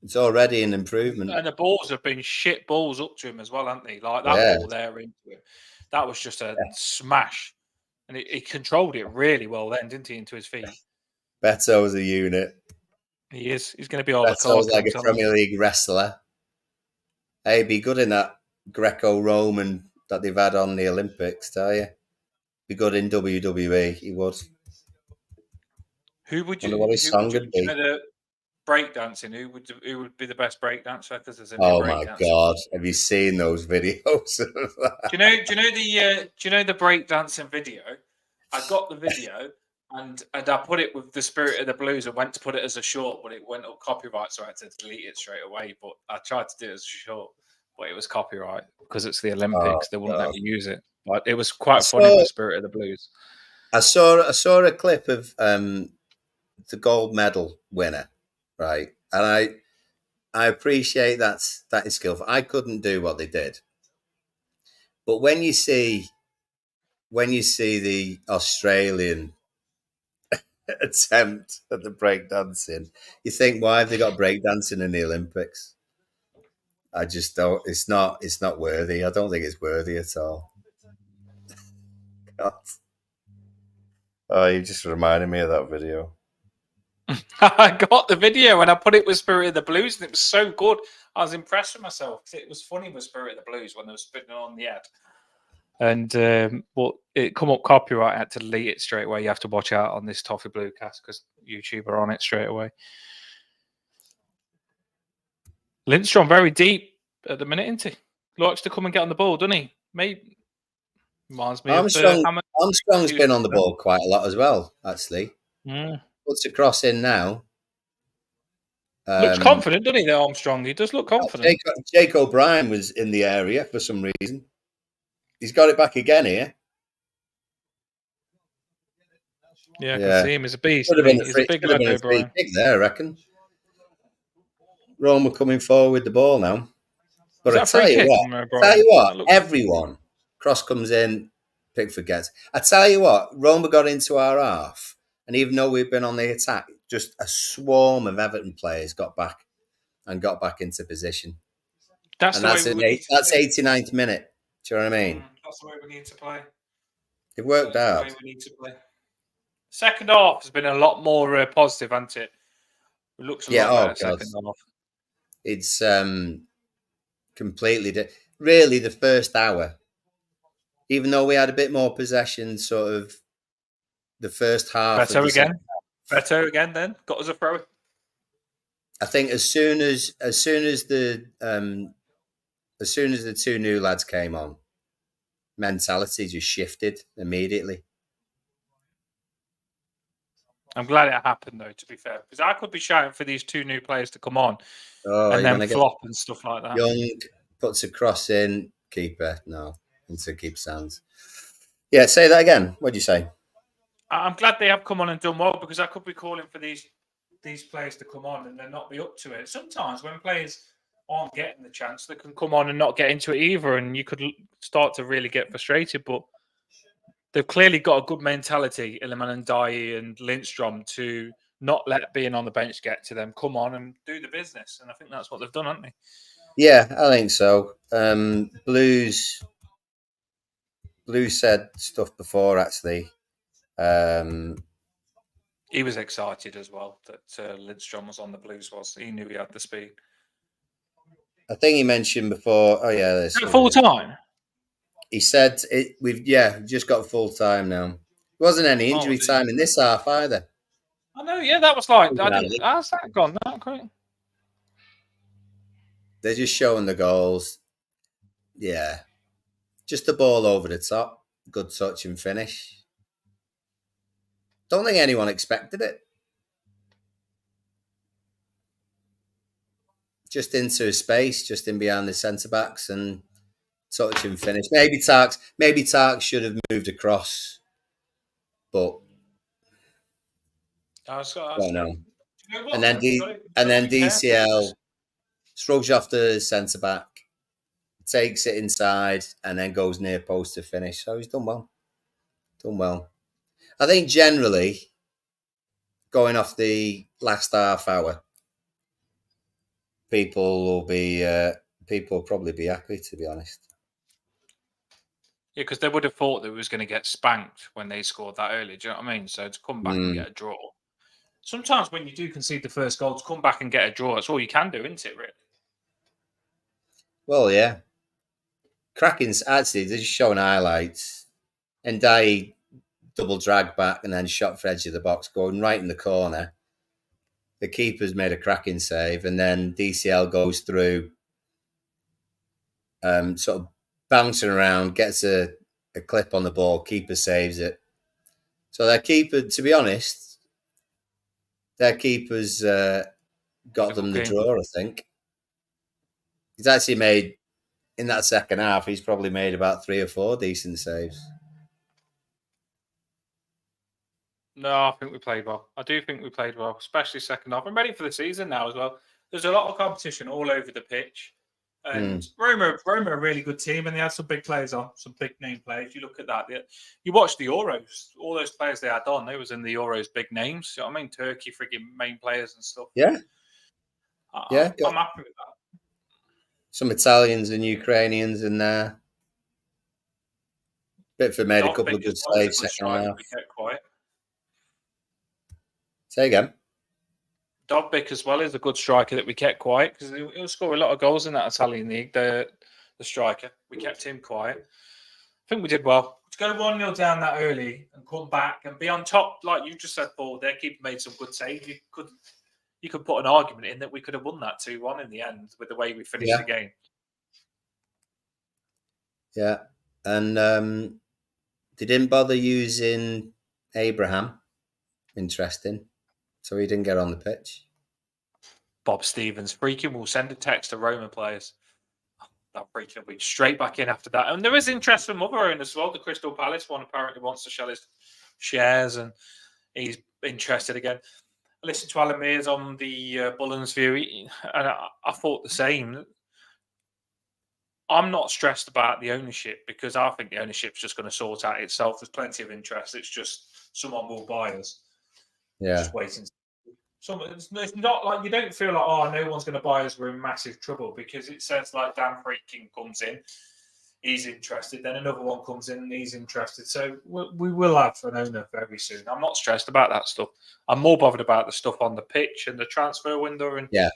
B: It's already an improvement.
A: And the balls have been shit balls up to him as well, haven't they? Like that ball there into him. That was just a smash. And he controlled it really well then, didn't he, into his feet?
B: Beto's a unit.
A: He is. He's going to be all the
B: Beto's like a Premier League wrestler. He'd be good in that Greco-Roman that they've had on the Olympics, tell you. Be good in WWE, he would.
A: Who would you?
B: Wonder what his song would be.
A: The breakdancing. Who would be the best breakdancer? Because there's a new
B: oh my god! Have you seen those videos?
A: do you know the breakdancing video? I got the video and I put it with the Spirit of the Blues. I went to put it as a short, but it went up copyright, so I had to delete it straight away. But I tried to do it as a short, but it was copyright because it's the Olympics. They wouldn't let me use it. But it was quite funny with the Spirit of the Blues.
B: I saw a clip of the gold medal winner, right? And I appreciate that is skillful. I couldn't do what they did, but when you see the Australian attempt at the breakdancing, you think, why have they got breakdancing in the Olympics? I just don't. It's not worthy. I don't think it's worthy at all. God. Oh, you just reminded me of that video.
A: I got the video and I put it with Spirit of the Blues, and it was so good. I was impressed with myself because it was funny with Spirit of the Blues when they were spitting on the head. And well, it come up copyright. I had to delete it straight away. You have to watch out on this TOFFEE BLUECAST because YouTube are on it straight away. Lindstrom very deep at the minute, isn't he? Likes to come and get on the ball, doesn't he? Maybe reminds me
B: Armstrong's been on the ball quite a lot as well, actually. Puts a cross in now.
A: Looks confident, doesn't he, the Armstrong? He does look confident.
B: Jake O'Brien was in the area for some reason. He's got it back again here.
A: Yeah, I can see him. He's a beast.
B: He's a big lad, O'Brien. There, I reckon. Roma coming forward with the ball now. But I tell you what, everyone, cross comes in, Pickford gets. I tell you what, Roma got into our half, and even though we've been on the attack, just a swarm of Everton players got back into position. That's 89th minute. Do you know what I mean?
A: That's the way we need to play.
B: It worked out.
A: The way we need to play. Second half has been a lot more positive, hasn't it? It looks a lot better second half.
B: It's completely really the first hour. Even though we had a bit more possession, sort of the first half.
A: Better again. Then got us a throw.
B: I think as soon as the two new lads came on, mentality just shifted immediately.
A: I'm glad it happened, though, to be fair, because I could be shouting for these two new players to come on and then flop and stuff like that.
B: Young puts a cross in, keeper, no, into keeper's hands. Yeah, say that again. What did you say?
A: I'm glad they have come on and done well, because I could be calling for these players to come on and then not be up to it. Sometimes when players aren't getting the chance, they can come on and not get into it either, and you could start to really get frustrated. But they've clearly got a good mentality, Iliman Ndiaye and Lindstrom, to not let being on the bench get to them. Come on and do the business. And I think that's what they've done, haven't they?
B: Yeah, I think so. Blues said stuff before, actually.
A: He was excited as well that Lindstrom was on the Blues. He knew he had the speed.
B: I think he mentioned before. Oh yeah,
A: this full time.
B: He said we've just got full time now. There wasn't any injury time in this half either.
A: I know. Yeah, that was like. How's that gone? That great.
B: They're just showing the goals. Yeah, just the ball over the top, good touch and finish. Don't think anyone expected it. Just into space, just in behind the centre backs, and touch and finish. Maybe Tarks should have moved across, but I don't know. And then DCL shrugs off the centre back, takes it inside, and then goes near post to finish. So he's done well. I think generally, going off the last half hour, people will probably be happy, to be honest.
A: Yeah, because they would have thought that it was going to get spanked when they scored that early. Do you know what I mean? So to come back and get a draw. Sometimes when you do concede the first goal, to come back and get a draw, that's all you can do, isn't it, really?
B: Well, yeah. Cracking, actually, they're just showing highlights. And Ndiaye double drag back and then shot for edge of the box, going right in the corner. The keeper's made a cracking save, and then DCL goes through, sort of bouncing around, gets a clip on the ball, keeper saves it. So their keeper, to be honest, their keeper's got them the draw, I think. He's actually made, in that second half, he's probably made about 3 or 4 decent saves.
A: No, I think we played well. I do think we played well, especially second half. I'm ready for the season now as well. There's a lot of competition all over the pitch. And Roma are a really good team, and they had some big players on, some big name players. You look at that. You watch the Euros, all those players they had on, they was in the Euros big names. You know what I mean? Turkey, freaking main players and stuff.
B: Yeah.
A: I'm happy with that.
B: Some Italians and Ukrainians in there. Bitford made a couple of good saves second half.
A: We kept quiet.
B: Say again.
A: Dobbik as well is a good striker that we kept quiet because he'll score a lot of goals in that Italian league. The striker, we kept him quiet. I think we did well. To go 1-0 down that early and come back and be on top, like you just said, Paul, their keeper made some good saves. You could put an argument in that we could have won that 2-1 in the end with the way we finished the game.
B: Yeah, and they didn't bother using Abraham. Interesting. So he didn't get on the pitch.
A: Bob Stevens freaking will send a text to Roma players. That freaking will be straight back in after that. And there is interest from other owners as well. The Crystal Palace one apparently wants to sell his shares, and he's interested again. I listened to Alan Mears on the Bullen's View, and I thought the same. I'm not stressed about the ownership because I think the ownership's just going to sort out itself. There's plenty of interest. It's just someone will buy us.
B: Yeah.
A: Just waiting. It's not like you don't feel like, oh, no one's going to buy us. We're in massive trouble because it says like Dan Freaking comes in, he's interested. Then another one comes in and he's interested. So we will have an owner very soon. I'm not stressed about that stuff. I'm more bothered about the stuff on the pitch and the transfer window. And
B: yeah,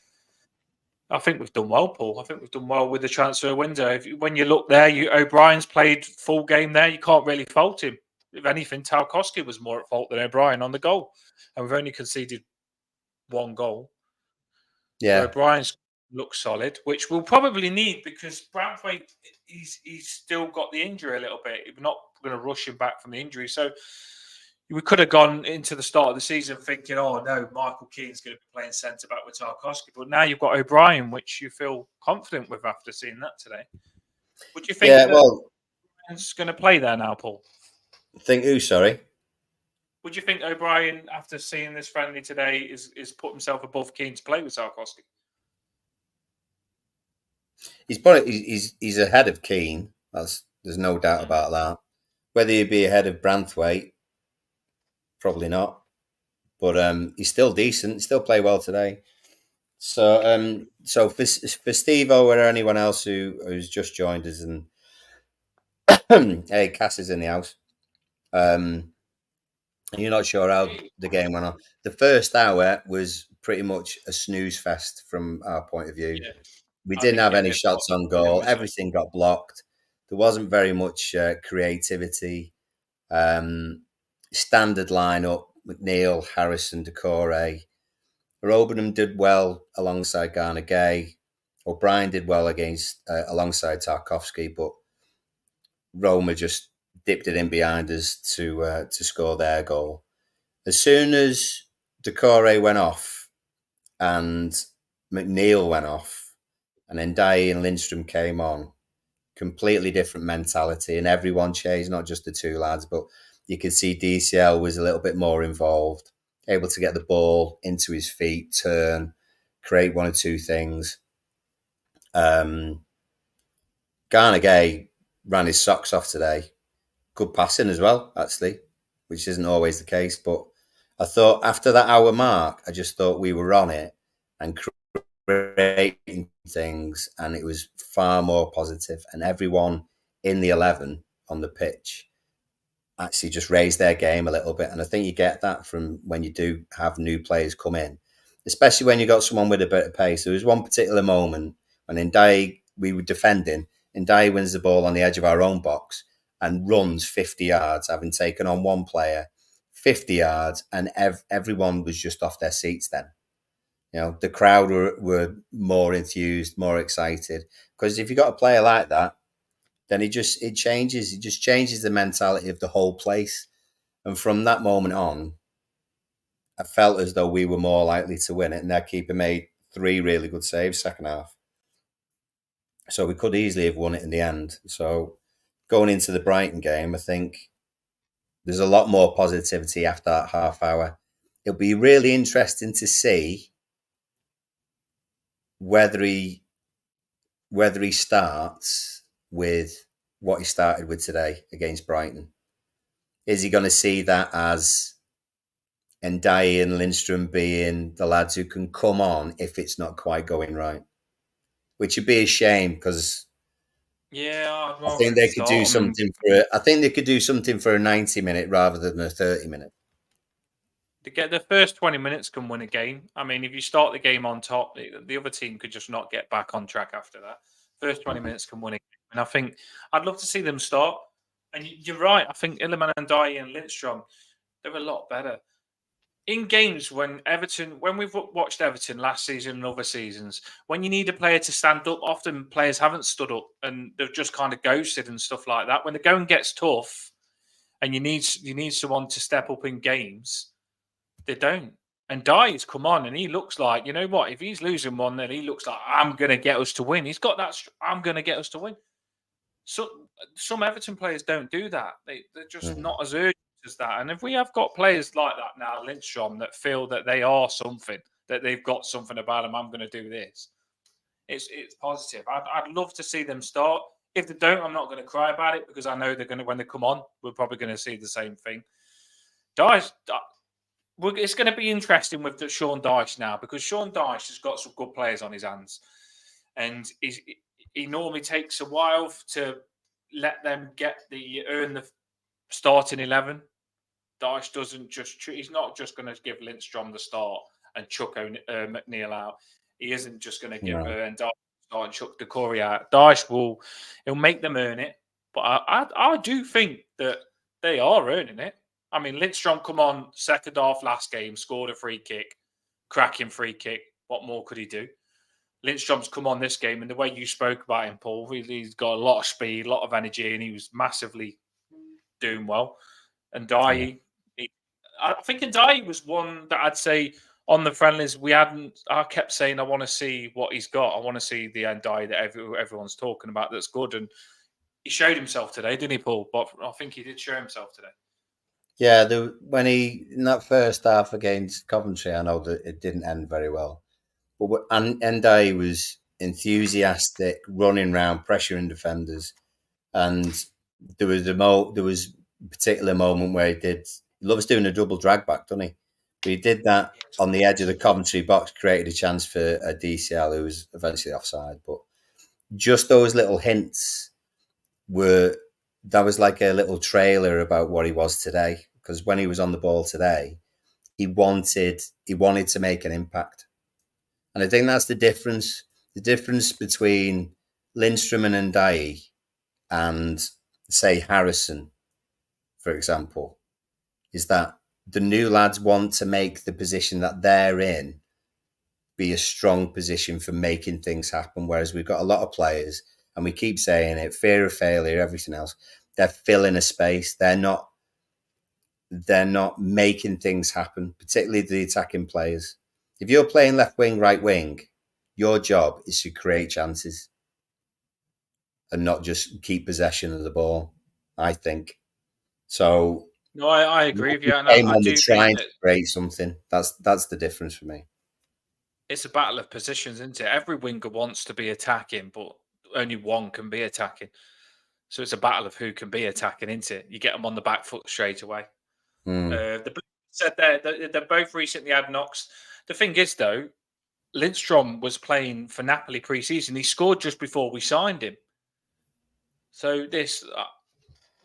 A: I think we've done well, Paul. I think we've done well with the transfer window. When you look there, O'Brien's played full game there. You can't really fault him. If anything, Tarkowski was more at fault than O'Brien on the goal. And we've only conceded 1 goal.
B: Yeah.
A: So O'Brien's looks solid, which we'll probably need because Branthwaite, he's still got the injury a little bit. We're not going to rush him back from the injury. So we could have gone into the start of the season thinking, oh, no, Michael Keane's going to be playing centre-back with Tarkowski. But now you've got O'Brien, which you feel confident with after seeing that today. Would you think O'Brien's going to play there now, Paul?
B: Think who, sorry?
A: Would you think O'Brien, after seeing this friendly today, is put himself above Keane to play with Tarkowski?
B: He's ahead of Keane. There's no doubt about that. Whether he'd be ahead of Branthwaite, probably not. But he's still decent. Still play well today. So for Steve-O or anyone else who's just joined us, and hey, Cass is in the house. And you're not sure how the game went on. The first hour was pretty much a snooze fest from our point of view. Yeah. We didn't have any shots on goal. Everything got blocked. There wasn't very much creativity. Standard lineup: McNeil, Harrison, Decore. Robenham did well alongside Garner Gay. O'Brien did well alongside Tarkowski, but Roma just dipped it in behind us to score their goal. As soon as Decore went off and McNeil went off and then Ndiaye and Lindstrom came on, completely different mentality, and everyone changed, not just the 2 lads, but you could see DCL was a little bit more involved, able to get the ball into his feet, turn, create 1 or 2 things. Garner Gay ran his socks off today. Good passing as well, actually, which isn't always the case. But I thought after that hour mark, I just thought we were on it and creating things, and it was far more positive. And everyone in the 11 on the pitch actually just raised their game a little bit. And I think you get that from when you do have new players come in, especially when you got someone with a bit of pace. There was one particular moment when Ndiaye, we were defending, Ndiaye wins the ball on the edge of our own box and runs 50 yards, having taken on one player, 50 yards, and everyone was just off their seats then. You know, the crowd were more enthused, more excited. Because if you got a player like that, then it just changes the mentality of the whole place. And from that moment on, I felt as though we were more likely to win it. And their keeper made 3 really good saves second half. So we could easily have won it in the end. So going into the Brighton game, I think there's a lot more positivity after that half hour. It'll be really interesting to see whether he starts with what he started with today against Brighton. Is he going to see that as Ndiaye and Lindstrom being the lads who can come on if it's not quite going right? Which would be a shame, because I think they could do something for a 90-minute rather than a 30-minute.
A: To get the first 20 minutes can win a game. I mean, if you start the game on top, the other team could just not get back on track after that. First 20 minutes can win a game. And I think I'd love to see them start. And you're right. I think Iliman Ndiaye and Lindstrom, they're a lot better. In games when we've watched Everton last season and other seasons, when you need a player to stand up, often players haven't stood up and they've just kind of ghosted and stuff like that. When the going gets tough and you need someone to step up in games, they don't. And Ndiaye's come on and he looks like, you know what, if he's losing one, then he looks like, I'm going to get us to win. He's got that, I'm going to get us to win. So some Everton players don't do that. They're just not as urgent as that. And if we have got players like that now, Lindstrom, that feel that they are something, that they've got something about them, I'm going to do this. It's positive. I'd love to see them start. If they don't, I'm not going to cry about it, because I know they're going to, when they come on, we're probably going to see the same thing. It's going to be interesting with Sean Dyche now, because Sean Dyche has got some good players on his hands, and he normally takes a while to let them earn the starting 11. Dyche doesn't he's not just going to give Lindstrom the start and chuck McNeil out. He isn't just going to give Dyche start and chuck Decore out. Dyche he'll make them earn it, but I do think that they are earning it. I mean, Lindstrom come on second half last game, scored a free kick, cracking free kick. What more could he do? Lindstrom's come on this game, and the way you spoke about him, Paul, he's got a lot of speed, a lot of energy, and he was massively doing well. And Ndiaye, I think Ndiaye was one that I'd say on the friendlies I kept saying I want to see what he's got. I want to see the Ndiaye that everyone's talking about that's good. And he showed himself today, didn't he, Paul? But I think he did show himself today.
B: Yeah, when in that first half against Coventry, I know that it didn't end very well. But Ndiaye was enthusiastic, running around, pressuring defenders. And there was a particular moment where he loves doing a double drag back, doesn't he? But he did that on the edge of the Coventry box, created a chance for a DCL who was eventually offside. But just those little hints that was like a little trailer about what he was today. Because when he was on the ball today, he wanted to make an impact. And I think that's the difference. The difference between Lindstrom and Ndiaye and, say, Harrison, for example, is that the new lads want to make the position that they're in be a strong position for making things happen. Whereas we've got a lot of players, and we keep saying it, fear of failure, everything else, they're filling a space. They're not making things happen, particularly the attacking players. If you're playing left wing, right wing, your job is to create chances and not just keep possession of the ball, I think. So
A: no, I agree with you. And
B: I do trying to create something. That's the difference for me.
A: It's a battle of positions, isn't it? Every winger wants to be attacking, but only one can be attacking. So it's a battle of who can be attacking, isn't it? You get them on the back foot straight away. The Blues said they're both recently had knocks. The thing is, though, Lindstrom was playing for Napoli pre-season. He scored just before we signed him. So this,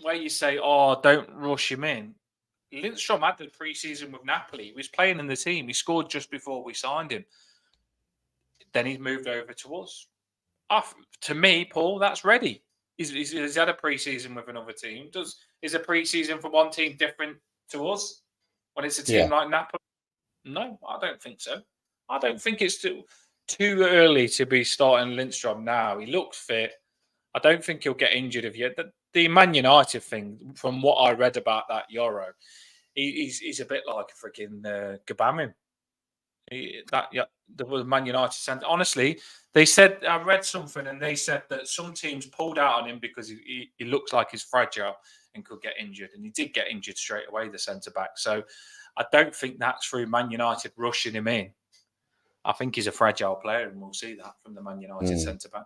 A: where you say, "Oh, don't rush him in," Lindstrom had the pre-season with Napoli. He was playing in the team. He scored just before we signed him. Then he's moved over to us. To me, Paul, that's ready. He's had a pre-season with another team. Is a pre-season for one team different to us when it's a team like Napoli? No, I don't think so. I don't think it's too early to be starting Lindstrom now. He looks fit. I don't think he'll get injured if yet. The Man United thing, from what I read about that Euro, he's a bit like a freaking Gabamin. The Man United centre. Honestly, they said, I read something and they said that some teams pulled out on him because he looks like he's fragile and could get injured. And he did get injured straight away, the centre-back. So I don't think that's through Man United rushing him in. I think he's a fragile player, and we'll see that from the Man United centre-back.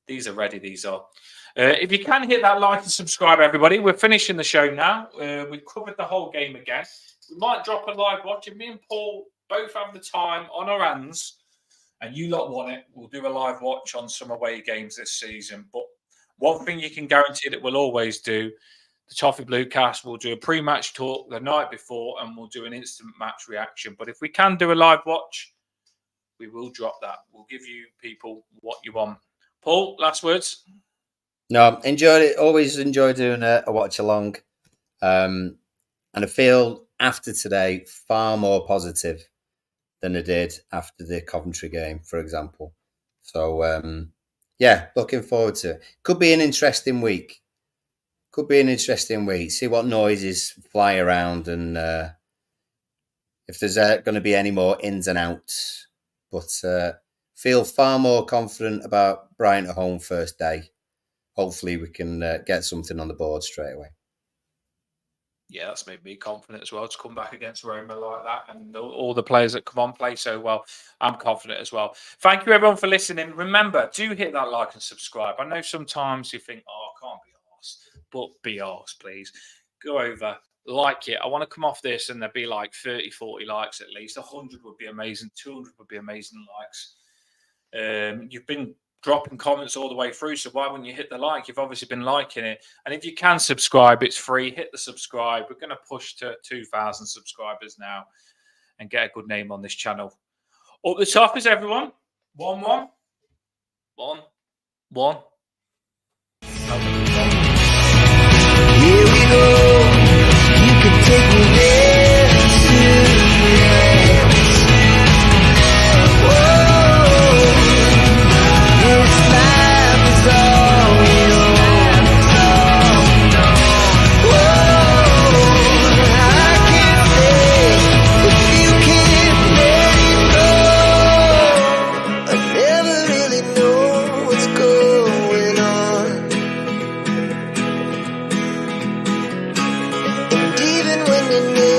A: These are ready, these are. If you can hit that like and subscribe, everybody. We're finishing the show now. We've covered the whole game again. We might drop a live watch. If me and Paul both have the time on our hands, and you lot want it, we'll do a live watch on some away games this season. But one thing you can guarantee that we'll always do, the Toffee BLUECAST, we'll do a pre-match talk the night before, and we'll do an instant match reaction. But if we can do a live watch, we will drop that. We'll give you people what you want. Paul, last words?
B: No, enjoyed it. Always enjoy doing a watch along. And I feel after today far more positive than I did after the Coventry game, for example. So, looking forward to it. Could be an interesting week. See what noises fly around and if there's going to be any more ins and outs. But feel far more confident about Brighton at home first day. Hopefully we can get something on the board straight away.
A: Yeah, that's made me confident as well to come back against Roma like that, and all the players that come on play so well. I'm confident as well. Thank you, everyone, for listening. Remember, do hit that like and subscribe. I know sometimes you think, "Oh, I can't be arsed," but be arsed, please. Go over, like it. I want to come off this and there'd be like 30, 40 likes at least. 100 would be amazing. 200 would be amazing likes. You've been dropping comments all the way through, so why wouldn't you hit the like? You've obviously been liking it. And if you can subscribe, it's free. Hit the subscribe. We're going to push to 2,000 subscribers now and get a good name on this channel. Up the top is everyone. 1-1. 1-1.
D: Here we go. You can take me there too. Whoa, this life is all we know. Whoa, I can't stay if you can't let it go. I never really know what's going on. And even when you know